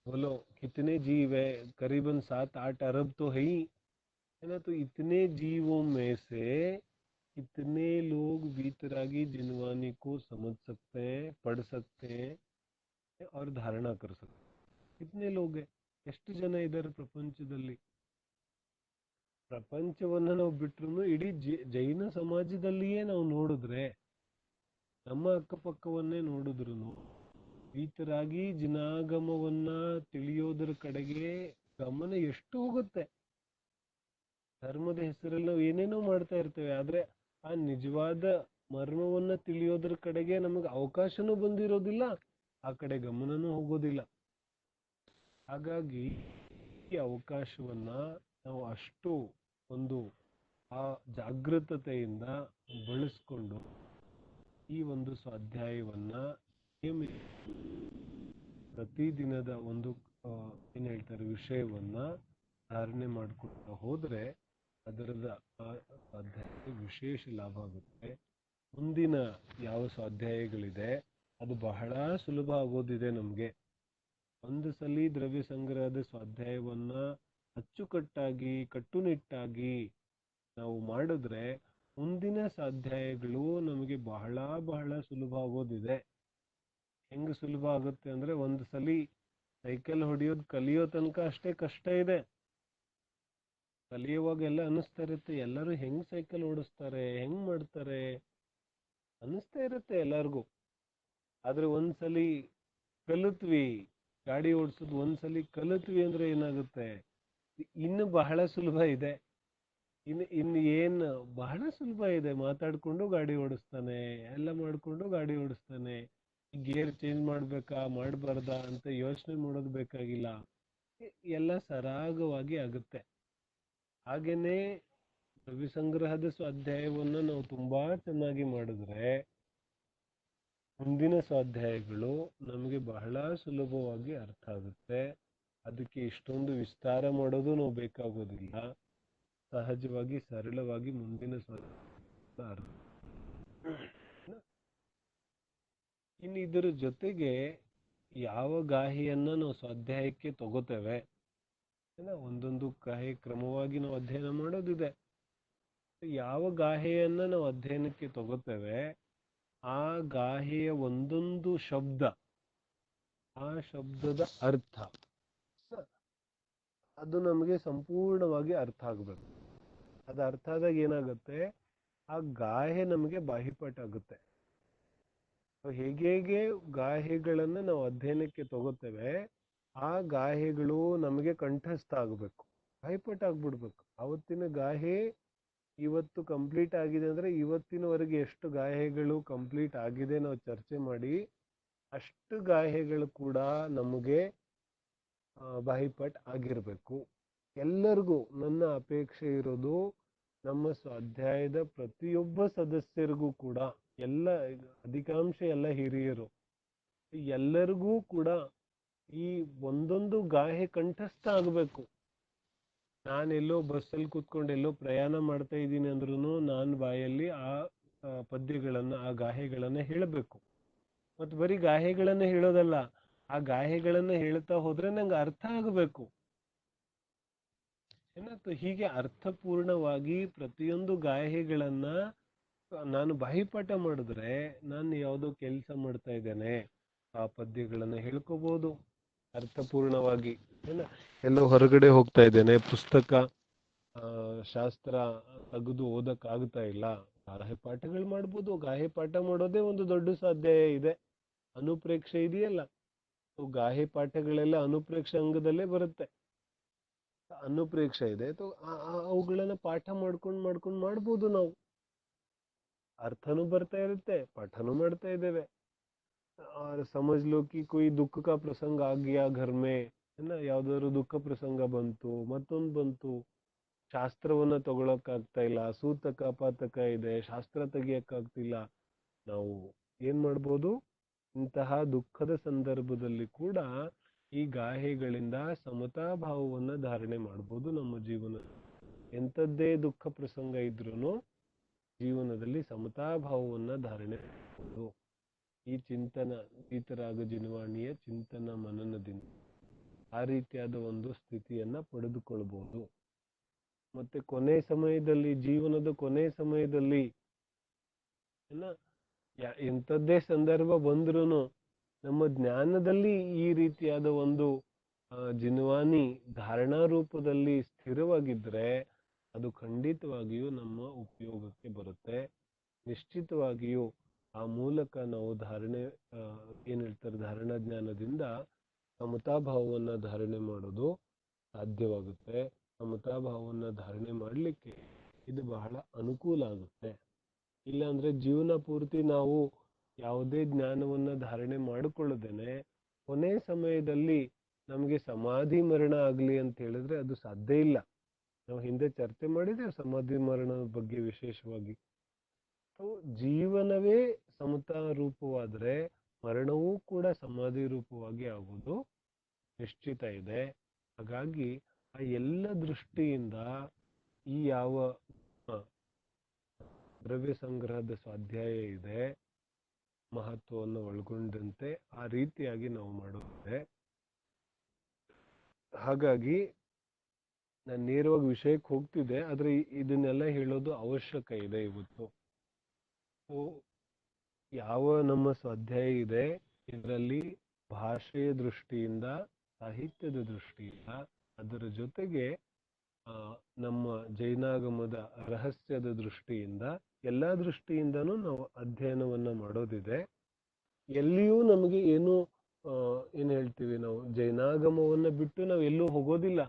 बोलो कितने जीव है? करीबन 7-8 अरब तो है ही. है ना। तो इतने जीवों में से कितने लोग वीतरागी जिनवानी को समझ सकते हैं, पढ़ सकते हैं और धारणा कर सकते हैं? कितने लोग हैं? ಎಷ್ಟು ಜನ ಇದ್ದಾರೆ ಪ್ರಪಂಚದಲ್ಲಿ? ಪ್ರಪಂಚವನ್ನ ನಾವು ಬಿಟ್ರು ಇಡೀ ಜೈನ ಸಮಾಜದಲ್ಲಿಯೇ ನಾವು ನೋಡಿದ್ರೆ, ನಮ್ಮ ಅಕ್ಕಪಕ್ಕವನ್ನೇ ನೋಡಿದ್ರು ವೀತರಾಗಿ ಜಿನಾಗಮವನ್ನ ತಿಳಿಯೋದ್ರ ಕಡೆಗೆ ಗಮನ ಎಷ್ಟು ಹೋಗುತ್ತೆ. ಧರ್ಮದ ಹೆಸರಲ್ಲಿ ನಾವು ಏನೇನೋ ಮಾಡ್ತಾ ಇರ್ತೇವೆ, ಆದ್ರೆ ಆ ನಿಜವಾದ ಮರ್ಮವನ್ನ ತಿಳಿಯೋದ್ರ ಕಡೆಗೆ ನಮಗೆ ಅವಕಾಶನೂ ಬಂದಿರೋದಿಲ್ಲ, ಆ ಕಡೆ ಗಮನನೂ ಹೋಗೋದಿಲ್ಲ. ಹಾಗಾಗಿ ಈ ಅವಕಾಶವನ್ನ ನಾವು ಅಷ್ಟು ಒಂದು ಆ ಜಾಗೃತತೆಯಿಂದ ಬಳಸ್ಕೊಂಡು ಈ ಒಂದು ಸ್ವಾಧ್ಯಾಯವನ್ನ ನಿಯಮಿತ ಪ್ರತಿದಿನದ ಒಂದು ಏನ್ ಹೇಳ್ತಾರೆ ವಿಷಯವನ್ನ ಧಾರಣೆ ಮಾಡ್ಕೊಳ್ತಾ ಹೋದ್ರೆ ಅದರದ ಸ್ವಾಧ್ಯಾಯಕ್ಕೆ ವಿಶೇಷ ಲಾಭ ಆಗುತ್ತೆ. ಮುಂದಿನ ಯಾವ ಸ್ವಾಧ್ಯಾಯಗಳಿದೆ ಅದು ಬಹಳ ಸುಲಭ ಆಗೋದಿದೆ ನಮ್ಗೆ. ಒಂದು ಸಲ ದ್ರವ್ಯ ಸಂಗ್ರಹದ ಸ್ವಾಧ್ಯಾಯವನ್ನ ಅಚ್ಚುಕಟ್ಟಾಗಿ ಕಟ್ಟುನಿಟ್ಟಾಗಿ ನಾವು ಮಾಡಿದ್ರೆ ಮುಂದಿನ ಸ್ವಾಧ್ಯಾಯಗಳು ನಮಗೆ ಬಹಳ ಬಹಳ ಸುಲಭ ಆಗೋದಿದೆ. ಹೆಂಗ್ ಸುಲಭ ಆಗುತ್ತೆ ಅಂದ್ರೆ, ಒಂದು ಸಲಿ ಸೈಕಲ್ ಹೊಡಿಯೋದು ಕಲಿಯೋ ತನಕ ಅಷ್ಟೇ ಕಷ್ಟ ಇದೆ. ಕಲಿಯುವಾಗ ಎಲ್ಲ ಅನಿಸ್ತಾ ಇರುತ್ತೆ, ಎಲ್ಲರೂ ಹೆಂಗ್ ಸೈಕಲ್ ಓಡಿಸ್ತಾರೆ, ಹೆಂಗ್ ಮಾಡ್ತಾರೆ ಅನಿಸ್ತಾ ಇರುತ್ತೆ ಎಲ್ಲರಿಗೂ. ಆದ್ರೆ ಒಂದ್ಸಲಿ ಕಲಿತ್ವಿ ಗಾಡಿ ಓಡಿಸೋದು, ಒಂದ್ಸಲಿ ಕಲಿತ್ವಿ ಅಂದ್ರೆ ಏನಾಗುತ್ತೆ, ಇನ್ನು ಬಹಳ ಸುಲಭ ಇದೆ. ಇನ್ನು ಏನ್ ಬಹಳ ಸುಲಭ ಇದೆ. ಮಾತಾಡ್ಕೊಂಡು ಗಾಡಿ ಓಡಿಸ್ತಾನೆ, ಎಲ್ಲ ಮಾಡ್ಕೊಂಡು ಗಾಡಿ ಓಡಿಸ್ತಾನೆ. ಗೇರ್ ಚೇಂಜ್ ಮಾಡ್ಬೇಕಾ ಮಾಡ್ಬಾರ್ದಾ ಅಂತ ಯೋಚನೆ ಮಾಡೋದು ಬೇಕಾಗಿಲ್ಲ, ಎಲ್ಲ ಸರಾಗವಾಗಿ ಆಗುತ್ತೆ. ಹಾಗೇನೆ ರವಿಸಂಗ್ರಹದ ಸ್ವಾಧ್ಯಾಯವನ್ನ ನಾವು ತುಂಬಾ ಚೆನ್ನಾಗಿ ಮಾಡಿದ್ರೆ ಮುಂದಿನ ಸ್ವಾಧ್ಯಾಯಗಳು ನಮಗೆ ಬಹಳ ಸುಲಭವಾಗಿ ಅರ್ಥ ಆಗುತ್ತೆ. ಅದಕ್ಕೆ ಇಷ್ಟೊಂದು ವಿಸ್ತಾರ ಮಾಡೋದು ನಾವು ಬೇಕಾಗೋದಿಲ್ಲ. ಸಹಜವಾಗಿ ಸರಳವಾಗಿ ಮುಂದಿನ ಸ್ವಾಧ್ಯಾಯ ಅರ್ಥ. ಇನ್ನು ಇದರ ಜೊತೆಗೆ ಯಾವ ಗಾಹೆಯನ್ನ ನಾವು ಸ್ವಾಧ್ಯಾಯಕ್ಕೆ ತಗೋತೇವೆ, ಒಂದೊಂದು ಗಾಹೆ ಕ್ರಮವಾಗಿ ನಾವು ಅಧ್ಯಯನ ಮಾಡೋದಿದೆ. ಯಾವ ಗಾಹೆಯನ್ನ ನಾವು ಅಧ್ಯಯನಕ್ಕೆ ತಗೋತೇವೆ ಆ ಗಾಹೆಯ ಒಂದೊಂದು ಶಬ್ದ, ಆ ಶಬ್ದದ ಅರ್ಥ ಅದು ನಮಗೆ ಸಂಪೂರ್ಣವಾಗಿ ಅರ್ಥ ಆಗ್ಬೇಕು. ಅದು ಅರ್ಥ ಆದಾಗ ಏನಾಗುತ್ತೆ, ಆ ಗಾಹೆ ನಮಗೆ ಬಾಹಿಪಾಠ ಆಗುತ್ತೆ. ಹೇಗೆ ಗಾಹೆಗಳನ್ನ ನಾವು ಅಧ್ಯಯನಕ್ಕೆ ತಗೋತೇವೆ ಆ ಗಾಹೆಗಳು ನಮಗೆ ಕಂಠಸ್ಥ ಆಗ್ಬೇಕು, ಬಾಹಿಪಾಠ ಆಗ್ಬಿಡ್ಬೇಕು. ಅವತ್ತಿನ ಗಾಹೆ ಇವತ್ತು ಕಂಪ್ಲೀಟ್ ಆಗಿದೆ ಅಂದ್ರೆ ಇವತ್ತಿನವರೆಗೆ ಎಷ್ಟು ಗಾಹೆಗಳು ಕಂಪ್ಲೀಟ್ ಆಗಿದೆ ನಾವು ಚರ್ಚೆ ಮಾಡಿ ಅಷ್ಟು ಗಾಹೆಗಳು ಕೂಡ ನಮಗೆ ಬಾಹಿಪಾಠ ಆಗಿರ್ಬೇಕು. ಎಲ್ಲರಿಗೂ ನನ್ನ ಅಪೇಕ್ಷೆ ಇರೋದು, ನಮ್ಮ ಸ್ವಾಧ್ಯಾಯದ ಪ್ರತಿಯೊಬ್ಬ ಸದಸ್ಯರಿಗೂ ಕೂಡ, ಎಲ್ಲ ಅಧಿಕಾಂಶ ಎಲ್ಲ ಹಿರಿಯರು ಎಲ್ಲರಿಗೂ ಕೂಡ ಈ ಒಂದೊಂದು ಗಾಹೆ ಕಂಠಸ್ಥ ಆಗ್ಬೇಕು. ನಾನೆಲ್ಲೋ ಬಸ್ಸಲ್ಲಿ ಕೂತ್ಕೊಂಡು ಎಲ್ಲೋ ಪ್ರಯಾಣ ಮಾಡ್ತಾ ಇದ್ದೀನಿ ಅಂದ್ರೂ ನಾನು ಬಾಯಲ್ಲಿ ಆ ಪದ್ಯಗಳನ್ನ ಆ ಗಾಹೆಗಳನ್ನ ಹೇಳಬೇಕು. ಮತ್ತು ಬರೀ ಗಾಹೆಗಳನ್ನ ಹೇಳೋದಲ್ಲ, ಆ ಗಾಹೆಗಳನ್ನ ಹೇಳ್ತಾ ಹೋದ್ರೆ ನಂಗೆ ಅರ್ಥ ಆಗಬೇಕು. ಏನಾಯ್ತು, ಹೀಗೆ ಅರ್ಥಪೂರ್ಣವಾಗಿ ಪ್ರತಿಯೊಂದು ಗಾಹೆಗಳನ್ನ ನಾನು ಬಾಹಿಪಾಠ ಮಾಡಿದ್ರೆ ನಾನು ಯಾವುದೋ ಕೆಲಸ ಮಾಡ್ತಾ ಇದ್ದೇನೆ, ಆ ಪದ್ಯಗಳನ್ನ ಹೇಳ್ಕೋಬಹುದು ಅರ್ಥಪೂರ್ಣವಾಗಿ. ಎಲ್ಲೋ ಹೊರಗಡೆ ಹೋಗ್ತಾ ಇದ್ದೇನೆ, ಪುಸ್ತಕ ಶಾಸ್ತ್ರ ತೆಗೆದು ಓದಕ್ ಆಗ್ತಾ ಇಲ್ಲ, ಗಾಹೆ ಪಾಠಗಳು ಮಾಡ್ಬೋದು. ಗಾಹೆ ಪಾಠ ಮಾಡೋದೇ ಒಂದು ದೊಡ್ಡ ಸ್ವಾಧ್ಯಾಯ ಇದೆ. ಅನುಪ್ರೇಕ್ಷೆ ಇದೆಯಲ್ಲ, ಗಾಹೆ ಪಾಠಗಳೆಲ್ಲ ಅನುಪ್ರೇಕ್ಷೆ ಅಂಗದಲ್ಲೇ ಬರುತ್ತೆ. ಅನುಪ್ರೇಕ್ಷೆ ಇದೆ, ಅವುಗಳನ್ನ ಪಾಠ ಮಾಡ್ಕೊಂಡು ಮಾಡ್ಬೋದು ನಾವು. ಅರ್ಥನೂ ಬರ್ತಾ ಇರುತ್ತೆ, ಪಾಠನೂ ಮಾಡ್ತಾ ಇದ್ದೇವೆ. और समझ लो कि कोई दुख का प्रसंग आ गया घर में, है ना, ಯಾವ್ದಾದ್ರು ದುಃಖ ಪ್ರಸಂಗ ಬಂತು, ಮತ್ತೊಂದು ಬಂತು, ಶಾಸ್ತ್ರವನ್ನ ತಗೊಳಕ್ಕಾಗ್ತಾ ಇಲ್ಲ, ಸೂತಕ ಪಾತಕ ಇದೆ, ಶಾಸ್ತ್ರ ತೆಗಿಯಕ್ಕಾಗ್ತಿಲ್ಲ. ನಾವು ಏನ್ ಮಾಡ್ಬೋದು, ಇಂತಹ ದುಃಖದ ಸಂದರ್ಭದಲ್ಲಿ ಕೂಡ ಈ ಗಾಹೆಗಳಿಂದ ಸಮತಾ ಭಾವವನ್ನ ಧಾರಣೆ ಮಾಡ್ಬೋದು ನಮ್ಮ ಜೀವನ. ಎಂಥದ್ದೇ ದುಃಖ ಪ್ರಸಂಗ ಇದ್ರೂ ಜೀವನದಲ್ಲಿ ಸಮತಾ ಭಾವವನ್ನ ಧಾರಣೆ ಮಾಡ್ಬೋದು. ಈ ಚಿಂತನ ವೀತರಾಗ ಜಿನವಾಣಿಯ ಚಿಂತನ ಮನನದಿಂದ ಆ ರೀತಿಯಾದ ಒಂದು ಸ್ಥಿತಿಯನ್ನ ಪಡೆದುಕೊಳ್ಬಹುದು. ಮತ್ತೆ ಕೊನೆ ಸಮಯದಲ್ಲಿ, ಜೀವನದ ಕೊನೆ ಸಮಯದಲ್ಲಿ ಏನ ಎಂಥದ್ದೇ ಸಂದರ್ಭ ಬಂದ್ರೂ ನಮ್ಮ ಜ್ಞಾನದಲ್ಲಿ ಈ ರೀತಿಯಾದ ಒಂದು ಜಿನ್ವಾನಿ ಧಾರಣಾ ರೂಪದಲ್ಲಿ ಸ್ಥಿರವಾಗಿದ್ರೆ ಅದು ಖಂಡಿತವಾಗಿಯೂ ನಮ್ಮ ಉಪಯೋಗಕ್ಕೆ ಬರುತ್ತೆ. ನಿಶ್ಚಿತವಾಗಿಯೂ ಆ ಮೂಲಕ ನಾವು ಏನ್ ಹೇಳ್ತಾರೆ, ಧಾರಣಾ ಜ್ಞಾನದಿಂದ ಸಮತಾಭಾವವನ್ನ ಧಾರಣೆ ಮಾಡೋದು ಸಾಧ್ಯವಾಗುತ್ತೆ. ಸಮತಾಭಾವವನ್ನ ಧಾರಣೆ ಮಾಡಲಿಕ್ಕೆ ಇದು ಬಹಳ ಅನುಕೂಲ ಆಗುತ್ತೆ. ಇಲ್ಲಾಂದ್ರೆ ಜೀವನ ಪೂರ್ತಿ ನಾವು ಯಾವುದೇ ಜ್ಞಾನವನ್ನ ಧಾರಣೆ ಮಾಡಿಕೊಳ್ಳದೇನೆ ಕೊನೆ ಸಮಯದಲ್ಲಿ ನಮಗೆ ಸಮಾಧಿ ಮರಣ ಆಗ್ಲಿ ಅಂತ ಹೇಳಿದ್ರೆ ಅದು ಸಾಧ್ಯ ಇಲ್ಲ. ನಾವು ಹಿಂದೆ ಚರ್ಚೆ ಮಾಡಿದ್ದೇವೆ ಸಮಾಧಿ ಮರಣದ ಬಗ್ಗೆ ವಿಶೇಷವಾಗಿ. ಜೀವನವೇ ಸಮತಾ ರೂಪವಾದ್ರೆ ಮರಣವೂ ಕೂಡ ಸಮಾಧಿ ರೂಪವಾಗಿ ಆಗೋದು ನಿಶ್ಚಿತ ಇದೆ. ಹಾಗಾಗಿ ಆ ಎಲ್ಲ ದೃಷ್ಟಿಯಿಂದ ಈ ಯಾವ ದ್ರವ್ಯ ಸಂಗ್ರಹದ ಸ್ವಾಧ್ಯಾಯ ಇದೆ ಮಹತ್ವವನ್ನು ಒಳಗೊಂಡಂತೆ ಆ ರೀತಿಯಾಗಿ ನಾವು ಮಾಡುತ್ತೇವೆ. ಹಾಗಾಗಿ ನಾನು ನೇರವಾಗಿ ವಿಷಯಕ್ಕೆ ಹೋಗ್ತಿದ್ದೆ, ಆದ್ರೆ ಇದನ್ನೆಲ್ಲ ಹೇಳೋದು ಅವಶ್ಯಕ ಇದೆ ಇವತ್ತು. ಯಾವ ನಮ್ಮ ಸ್ವಾಧ್ಯಾಯ ಇದೆ ಇದರಲ್ಲಿ ಭಾಷೆಯ ದೃಷ್ಟಿಯಿಂದ, ಸಾಹಿತ್ಯದ ದೃಷ್ಟಿಯಿಂದ, ಅದರ ಜೊತೆಗೆ ನಮ್ಮ ಜೈನಾಗಮದ ರಹಸ್ಯದ ದೃಷ್ಟಿಯಿಂದ, ಎಲ್ಲಾ ದೃಷ್ಟಿಯಿಂದನೂ ನಾವು ಅಧ್ಯಯನವನ್ನ ಮಾಡೋದಿದೆ. ಎಲ್ಲಿಯೂ ನಮಗೆ ಏನು ಏನ್ ಹೇಳ್ತೀವಿ, ನಾವು ಜೈನಾಗಮವನ್ನ ಬಿಟ್ಟು ನಾವು ಎಲ್ಲೂ ಹೋಗೋದಿಲ್ಲ.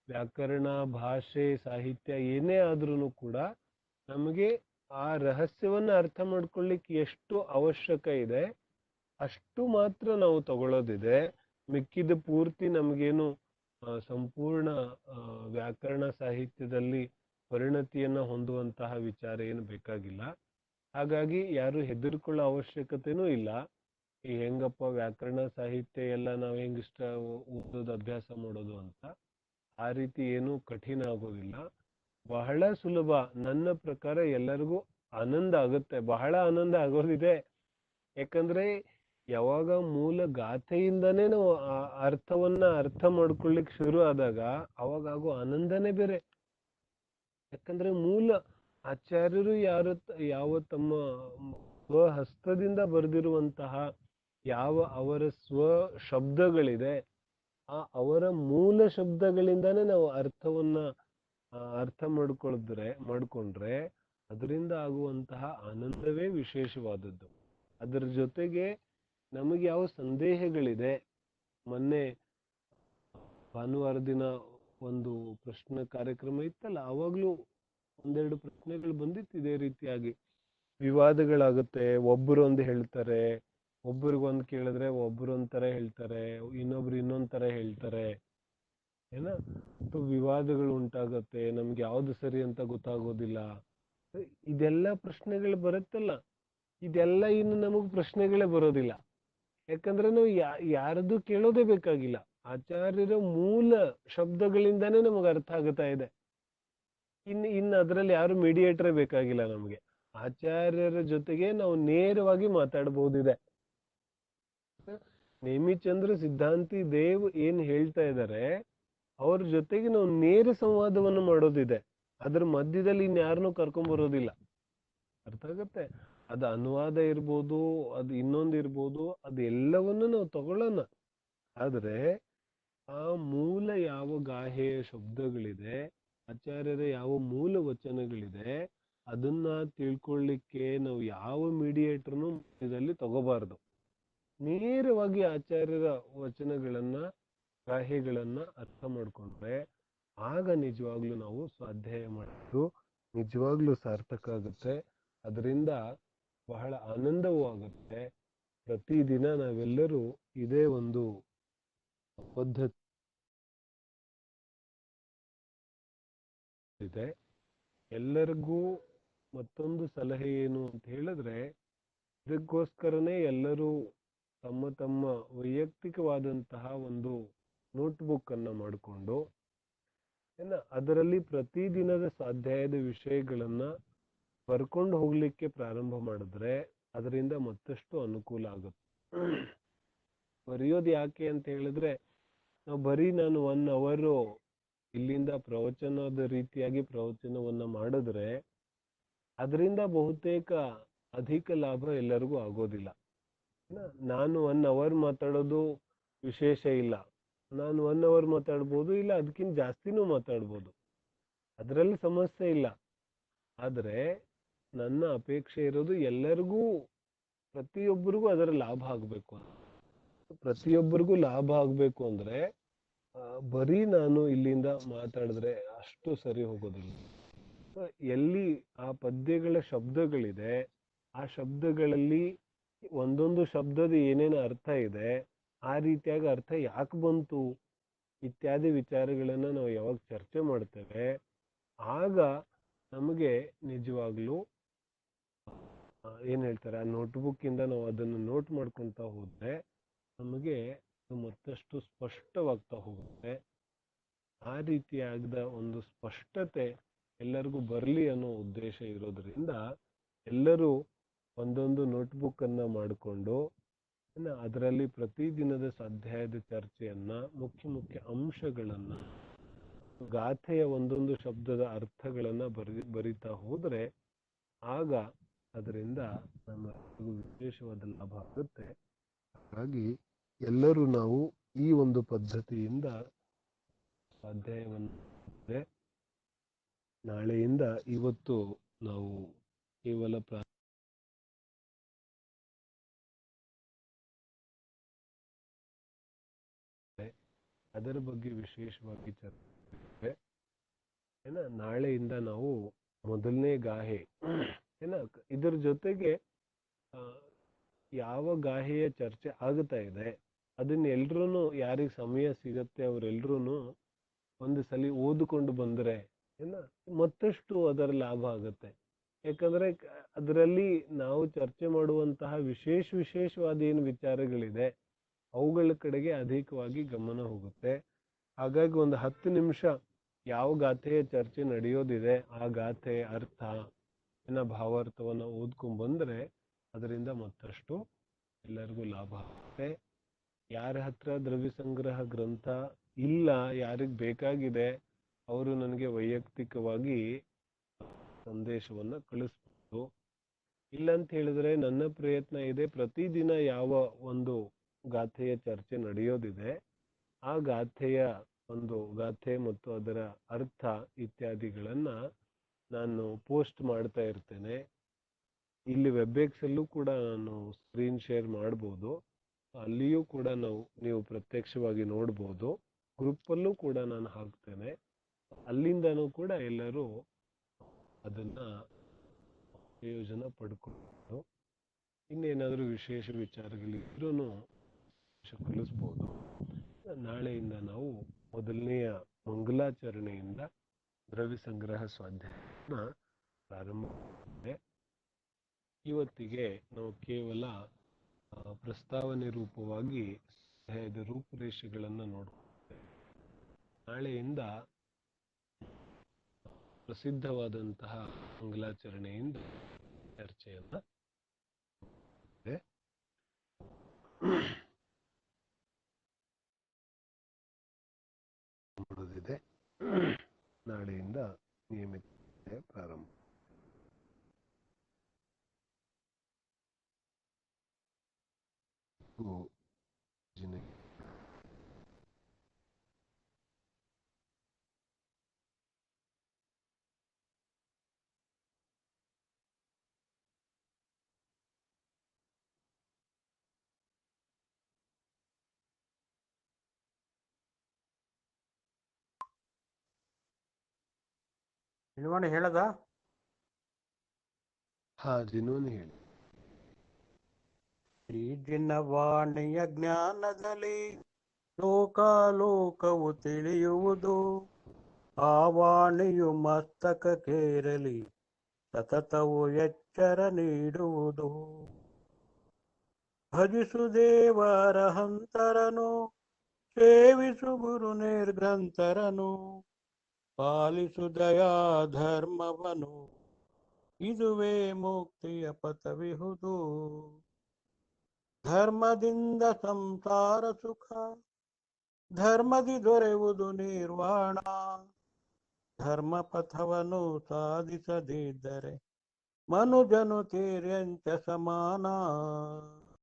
ವ್ಯಾಕರಣ, ಭಾಷೆ, ಸಾಹಿತ್ಯ ಏನೇ ಆದ್ರೂ ಕೂಡ ನಮಗೆ ಆ ರಹಸ್ಯವನ್ನ ಅರ್ಥ ಮಾಡ್ಕೊಳ್ಳಿಕ್ಕೆ ಎಷ್ಟು ಅವಶ್ಯಕ ಇದೆ ಅಷ್ಟು ಮಾತ್ರ ನಾವು ತಗೊಳ್ಳೋದಿದೆ. ಮಿಕ್ಕಿದ ಪೂರ್ತಿ ನಮಗೇನು ಸಂಪೂರ್ಣ ವ್ಯಾಕರಣ ಸಾಹಿತ್ಯದಲ್ಲಿ ಪರಿಣತಿಯನ್ನ ಹೊಂದುವಂತಹ ವಿಚಾರ ಏನು ಬೇಕಾಗಿಲ್ಲ. ಹಾಗಾಗಿ ಯಾರು ಹೆದರ್ಕೊಳ್ಳೋ ಅವಶ್ಯಕತೆನೂ ಇಲ್ಲ. ಈ ಹೆಂಗಪ್ಪ ವ್ಯಾಕರಣ ಸಾಹಿತ್ಯ ಎಲ್ಲ ನಾವು ಹೆಂಗಿಷ್ಟ ಓದೋದು ಅಭ್ಯಾಸ ಮಾಡೋದು ಅಂತ. ಆ ರೀತಿ ಏನೂ ಕಠಿಣ ಆಗೋದಿಲ್ಲ, ಬಹಳ ಸುಲಭ. ನನ್ನ ಪ್ರಕಾರ ಎಲ್ಲರಿಗೂ ಆನಂದ ಆಗುತ್ತೆ, ಬಹಳ ಆನಂದ ಆಗೋದಿದೆ. ಯಾಕಂದ್ರೆ ಯಾವಾಗ ಮೂಲ ಗಾಥೆಯಿಂದನೇ ನಾವು ಅರ್ಥವನ್ನ ಅರ್ಥ ಮಾಡ್ಕೊಳ್ಳಿಕ್ ಶುರು ಆದಾಗ ಅವಾಗ ಆಗೋ ಆನಂದನೇ ಬೇರೆ. ಯಾಕಂದ್ರೆ ಮೂಲ ಆಚಾರ್ಯರು ಯಾವ ತಮ್ಮ ಸ್ವಹಸ್ತದಿಂದ ಬರೆದಿರುವಂತಹ ಯಾವ ಅವರ ಸ್ವ ಶಬ್ದಗಳಿದೆ ಅವರ ಮೂಲ ಶಬ್ದಗಳಿಂದಾನೇ ನಾವು ಅರ್ಥ ಮಾಡ್ಕೊಂಡ್ರೆ ಅದರಿಂದ ಆಗುವಂತಹ ಆನಂದವೇ ವಿಶೇಷವಾದದ್ದು. ಅದರ ಜೊತೆಗೆ ನಮಗೆ ಯಾವ ಸಂದೇಹಗಳಿದೆ, ಮೊನ್ನೆ ಭಾನುವಾರ ದಿನ ಒಂದು ಪ್ರಶ್ನೆ ಕಾರ್ಯಕ್ರಮ ಇತ್ತಲ್ಲ, ಅವಾಗ್ಲೂ ಒಂದೆರಡು ಪ್ರಶ್ನೆಗಳು ಬಂದಿತ್ತು ಇದೇ ರೀತಿಯಾಗಿ. ವಿವಾದಗಳಾಗುತ್ತೆ, ಒಬ್ಬರು ಒಂದು ಹೇಳ್ತಾರೆ, ಒಬ್ಬರಿಗೊಂದು ಕೇಳಿದ್ರೆ ಒಬ್ರು ಒಂಥರ ಹೇಳ್ತಾರೆ, ಇನ್ನೊಬ್ರು ಇನ್ನೊಂದ್ ತರ ಹೇಳ್ತಾರೆ, ಏನ ವಿವಾದಗಳು ಉಂಟಾಗತ್ತೆ, ನಮ್ಗೆ ಯಾವ್ದು ಸರಿ ಅಂತ ಗೊತ್ತಾಗೋದಿಲ್ಲ. ಇದೆಲ್ಲ ಪ್ರಶ್ನೆಗಳು ಬರುತ್ತಲ್ಲ, ಇದೆಲ್ಲ ಇನ್ನು ನಮಗ್ ಪ್ರಶ್ನೆಗಳೇ ಬರೋದಿಲ್ಲ. ಯಾಕಂದ್ರೆ ನಾವು ಯಾರದ್ದು ಕೇಳೋದೇ ಬೇಕಾಗಿಲ್ಲ, ಆಚಾರ್ಯರ ಮೂಲ ಶಬ್ದಗಳಿಂದಾನೇ ನಮಗ್ ಅರ್ಥ ಆಗುತ್ತಾ ಇದೆ. ಇನ್ನು ಅದ್ರಲ್ಲಿ ಯಾರು ಮೀಡಿಯೇಟರೇ ಬೇಕಾಗಿಲ್ಲ ನಮ್ಗೆ. ಆಚಾರ್ಯರ ಜೊತೆಗೆ ನಾವು ನೇರವಾಗಿ ಮಾತಾಡಬಹುದಿದೆ. ನೇಮಿಚಂದ್ರ ಸಿದ್ಧಾಂತಿ ದೇವ್ ಏನ್ ಹೇಳ್ತಾ ಇದ್ದಾರೆ ಅವ್ರ ಜೊತೆಗೆ ನಾವು ನೇರ ಸಂವಾದವನ್ನು ಮಾಡೋದಿದೆ. ಅದ್ರ ಮಧ್ಯದಲ್ಲಿ ಇನ್ಯಾರನ್ನೂ ಕರ್ಕೊಂಡ್ ಬರೋದಿಲ್ಲ. ಅರ್ಥ ಆಗತ್ತೆ? ಅದು ಅನುವಾದ ಇರ್ಬೋದು, ಅದು ಇನ್ನೊಂದು ಇರ್ಬೋದು, ಅದು ಎಲ್ಲವನ್ನು ನಾವು ತಗೊಳ್ಳೋಣ. ಆದ್ರೆ ಆ ಮೂಲ ಯಾವ ಗಾಹೆಯ ಶಬ್ದಗಳಿದೆ, ಆಚಾರ್ಯರ ಯಾವ ಮೂಲ ವಚನಗಳಿದೆ, ಅದನ್ನ ತಿಳ್ಕೊಳ್ಳಿಕ್ಕೆ ನಾವು ಯಾವ ಮೀಡಿಯೇಟರ್ನು ಇದರಲ್ಲಿ ತಗೋಬಾರ್ದು. ನೇರವಾಗಿ ಆಚಾರ್ಯರ ವಚನಗಳನ್ನ, ಗಾಹೆಗಳನ್ನ ಅರ್ಥ ಮಾಡ್ಕೊಂಡ್ರೆ ಆಗ ನಿಜವಾಗ್ಲೂ ನಾವು ಸ್ವಾಧ್ಯಾಯ ಮಾಡೋದು ನಿಜವಾಗ್ಲೂ ಸಾರ್ಥಕ ಆಗುತ್ತೆ. ಅದರಿಂದ ಬಹಳ ಆನಂದವೂ ಆಗುತ್ತೆ. ಪ್ರತಿದಿನ ನಾವೆಲ್ಲರೂ ಇದೇ ಒಂದು ಪದ್ಧತಿ ಇದೆ. ಎಲ್ಲರಿಗೂ ಮತ್ತೊಂದು ಸಲಹೆ ಏನು ಅಂತ ಹೇಳಿದ್ರೆ, ಇದಕ್ಕೋಸ್ಕರನೇ ಎಲ್ಲರೂ ತಮ್ಮ ತಮ್ಮ ವೈಯಕ್ತಿಕವಾದಂತಹ ಒಂದು ನೋಟ್ಬುಕ್ ಅನ್ನ ಮಾಡಿಕೊಂಡು ಅದರಲ್ಲಿ ಪ್ರತಿದಿನದ ಸ್ವಾಧ್ಯಾಯದ ವಿಷಯಗಳನ್ನ ಬರ್ಕೊಂಡು ಹೋಗ್ಲಿಕ್ಕೆ ಪ್ರಾರಂಭ ಮಾಡಿದ್ರೆ ಅದರಿಂದ ಮತ್ತಷ್ಟು ಅನುಕೂಲ ಆಗುತ್ತೆ. ಬರೆಯೋದು ಯಾಕೆ ಅಂತ ಹೇಳಿದ್ರೆ, ನಾವು ನಾನು 1 hour ಇಲ್ಲಿಂದ ಪ್ರವಚನದ ರೀತಿಯಾಗಿ ಪ್ರವಚನವನ್ನ ಮಾಡಿದ್ರೆ ಅದರಿಂದ ಬಹುತೇಕ ಅಧಿಕ ಲಾಭ ಎಲ್ಲರಿಗೂ ಆಗೋದಿಲ್ಲ. ನಾನು 1 ಅವರ್ ಮಾತಾಡೋದು ವಿಶೇಷ ಇಲ್ಲ, ನಾನು 1 ಅವರ್ ಮಾತಾಡ್ಬೋದು, ಇಲ್ಲ ಅದಕ್ಕಿಂತ ಜಾಸ್ತಿನೂ ಮಾತಾಡ್ಬೋದು, ಅದರಲ್ಲಿ ಸಮಸ್ಯೆ ಇಲ್ಲ. ಆದರೆ ನನ್ನ ಅಪೇಕ್ಷೆ ಇರೋದು ಎಲ್ಲರಿಗೂ, ಪ್ರತಿಯೊಬ್ಬರಿಗೂ ಅದರ ಲಾಭ ಆಗಬೇಕು. ಪ್ರತಿಯೊಬ್ಬರಿಗೂ ಲಾಭ ಆಗಬೇಕು ಅಂದ್ರೆ ಬರೀ ನಾನು ಇಲ್ಲಿಂದ ಮಾತಾಡಿದ್ರೆ ಅಷ್ಟು ಸರಿ ಹೋಗೋದಿಲ್ಲ. ಎಲ್ಲಿ ಆ ಪದ್ಯಗಳ ಶಬ್ದಗಳಿದೆ, ಆ ಶಬ್ದಗಳಲ್ಲಿ ಒಂದೊಂದು ಶಬ್ದದ ಏನೇನು ಅರ್ಥ ಇದೆ, ಆ ರೀತಿಯಾಗಿ ಅರ್ಥ ಯಾಕೆ ಬಂತು ಇತ್ಯಾದಿ ವಿಚಾರಗಳನ್ನ ನಾವು ಯಾವಾಗ ಚರ್ಚೆ ಮಾಡ್ತೇವೆ, ಆಗ ನಮಗೆ ನಿಜವಾಗ್ಲೂ ಏನ್ ಹೇಳ್ತಾರೆ, ಆ ನೋಟ್ಬುಕ್ ಇಂದ ನಾವು ಅದನ್ನು ನೋಟ್ ಮಾಡ್ಕೊಂತ ಹೋದ್ರೆ ನಮಗೆ ಮತ್ತಷ್ಟು ಸ್ಪಷ್ಟವಾಗ್ತಾ ಹೋಗುತ್ತೆ. ಆ ರೀತಿಯಾದ ಒಂದು ಸ್ಪಷ್ಟತೆ ಎಲ್ಲರಿಗೂ ಬರಲಿ ಅನ್ನೋ ಉದ್ದೇಶ ಇರೋದ್ರಿಂದ ಎಲ್ಲರೂ ಒಂದೊಂದು ನೋಟ್ಬುಕ್ ಅನ್ನ ಮಾಡಿಕೊಂಡು ಅದರಲ್ಲಿ ಪ್ರತಿದಿನದ ಸ್ವಾಧ್ಯಾಯದ ಚರ್ಚೆಯನ್ನ, ಮುಖ್ಯ ಮುಖ್ಯ ಅಂಶಗಳನ್ನ, ಗಾಥೆಯ ಒಂದೊಂದು ಶಬ್ದದ ಅರ್ಥಗಳನ್ನ ಬರಿತಾ ಹೋದ್ರೆ ಆಗ ಅದರಿಂದ ನಮಗೂ ವಿಶೇಷವಾದ ಲಾಭ ಆಗುತ್ತೆ. ಹಾಗಾಗಿ ಎಲ್ಲರೂ ನಾವು ಈ ಒಂದು ಪದ್ಧತಿಯಿಂದ ಸ್ವಾಧ್ಯಾಯವನ್ನು ನಾಳೆಯಿಂದ ಇವತ್ತು ನಾವು ಕೇವಲ ಅದರ ಬಗ್ಗೆ ವಿಶೇಷವಾಗಿ ಚರ್ಚೆ ನಾಳೆಯಿಂದ ನಾವು ಮೊದಲನೇ ಗಾಹೆ ಇದರ ಜೊತೆಗೆ ಯಾವ ಗಾಹೆಯ ಚರ್ಚೆ ಆಗ್ತಾ ಇದೆ ಅದನ್ನ ಎಲ್ರೂ ಯಾರಿಗೆ ಸಮಯ ಸಿಗತ್ತೆ ಅವರೆಲ್ರೂ ಒಂದು ಸಲ ಓದಿಕೊಂಡು ಬಂದ್ರೆ ಮತ್ತಷ್ಟು ಅದರ ಲಾಭ ಆಗುತ್ತೆ. ಯಾಕಂದ್ರೆ ಅದರಲ್ಲಿ ನಾವು ಚರ್ಚೆ ಮಾಡುವಂತಹ ವಿಶೇಷವಾದ ಏನು ವಿಚಾರಗಳಿದೆ ಅವುಗಳ ಕಡೆಗೆ ಅಧಿಕವಾಗಿ ಗಮನ ಹೋಗುತ್ತೆ. ಹಾಗಾಗಿ ಒಂದು 10 ನಿಮಿಷ ಯಾವ ಗಾಥೆಯ ಚರ್ಚೆ ನಡೆಯೋದಿದೆ ಆ ಗಾಥೆ ಅರ್ಥ ಭಾವಾರ್ಥವನ್ನ ಓದ್ಕೊಂಡ್ ಬಂದ್ರೆ ಅದರಿಂದ ಮತ್ತಷ್ಟು ಎಲ್ಲರಿಗೂ ಲಾಭ ಆಗುತ್ತೆ. ಯಾರ ಹತ್ರ ದ್ರವ್ಯ ಸಂಗ್ರಹ ಗ್ರಂಥ ಇಲ್ಲ, ಯಾರಿಗೆ ಬೇಕಾಗಿದೆ ಅವರು ನನಗೆ ವೈಯಕ್ತಿಕವಾಗಿ ಸಂದೇಶವನ್ನ ಕಳಿಸ್ಬೋದು. ಇಲ್ಲ ಅಂತ ಹೇಳಿದ್ರೆ ನನ್ನ ಪ್ರಯತ್ನ ಇದೆ, ಪ್ರತಿದಿನ ಯಾವ ಒಂದು ಗಾಥೆಯ ಚರ್ಚೆ ನಡೆಯೋದಿದೆ ಆ ಗಾಥೆ ಮತ್ತು ಅದರ ಅರ್ಥ ಇತ್ಯಾದಿಗಳನ್ನ ನಾನು ಪೋಸ್ಟ್ ಮಾಡ್ತಾ ಇರ್ತೇನೆ. ಇಲ್ಲಿ ವೆಬ್ಎಕ್ಸ್ ಅಲ್ಲೂ ಕೂಡ ನಾನು ಸ್ಕ್ರೀನ್ ಶೇರ್ ಮಾಡ್ಬೋದು, ಅಲ್ಲಿಯೂ ಕೂಡ ನೀವು ಪ್ರತ್ಯಕ್ಷವಾಗಿ ನೋಡ್ಬೋದು. ಗ್ರೂಪ್ ಅಲ್ಲೂ ಕೂಡ ನಾನು ಹಾಕ್ತೇನೆ, ಅಲ್ಲಿಂದನೂ ಕೂಡ ಎಲ್ಲರೂ ಅದನ್ನ ಪ್ರಯೋಜನ ಪಡ್ಕೊಂಡು ಇನ್ನೇನಾದ್ರೂ ವಿಶೇಷ ವಿಚಾರಗಳಿದ್ರೂ ಕಲಿಸ್ಬೋದು. ನಾಳೆಯಿಂದ ನಾವು ಮೊದಲನೆಯ ಮಂಗಲಾಚರಣೆಯಿಂದ ದ್ರವ್ಯ ಸಂಗ್ರಹ ಸ್ವಾಧ್ಯಾಯನ ಪ್ರಾರಂಭ ಮಾಡಿದೆ. ಇವತ್ತಿಗೆ ನಾವು ಕೇವಲ ಪ್ರಸ್ತಾವನೆ ರೂಪವಾಗಿ ಸ್ವಾಧ್ಯಾಯದ ರೂಪುರೇಷೆಗಳನ್ನು ನೋಡ್ಕೊಳ್ತೇವೆ. ನಾಳೆಯಿಂದ ಪ್ರಸಿದ್ಧವಾದಂತಹ ಮಂಗಲಾಚರಣೆಯಿಂದ ಚರ್ಚೆಯನ್ನ ಮಾಡೋದಿದೆ. ನಾಳೆಯಿಂದ ನಿಯಮಿತ ಪ್ರಾರಂಭ. ಹೇಳದ ಜಿನೋನಿ ಹೇಳಿ. ಈ ದಿನವಾಣಿಯ ಜ್ಞಾನದಲ್ಲಿ ಲೋಕಾಲೋಕವು ತಿಳಿಯುವುದು, ಆ ವಾಣಿಯು ಮಸ್ತಕಕ್ಕೇರಲಿ ಸತತವು ಎಚ್ಚರ ನೀಡುವುದು. ಭಜಿಸು ದೇವರ ಹಂತರನು, ಸೇವಿಸು ಗುರು ನಿರ್ಗ್ರಂಥರನು, ಪಾಲಿಸು ದಯಾ ಧರ್ಮವನು, ಇದುವೇ ಮುಕ್ತಿಯ ಪಥವಿಹುದು. ಧರ್ಮದಿಂದ ಸಂಸಾರ ಸುಖ, ಧರ್ಮದಿ ದೊರೆಯುವುದು ನಿರ್ವಾಣ. ಧರ್ಮ ಪಥವನ್ನು ಸಾಧಿಸದಿದ್ದರೆ ಮನುಜನು ತೇರ್ಯಂಚ ಸಮಾನ.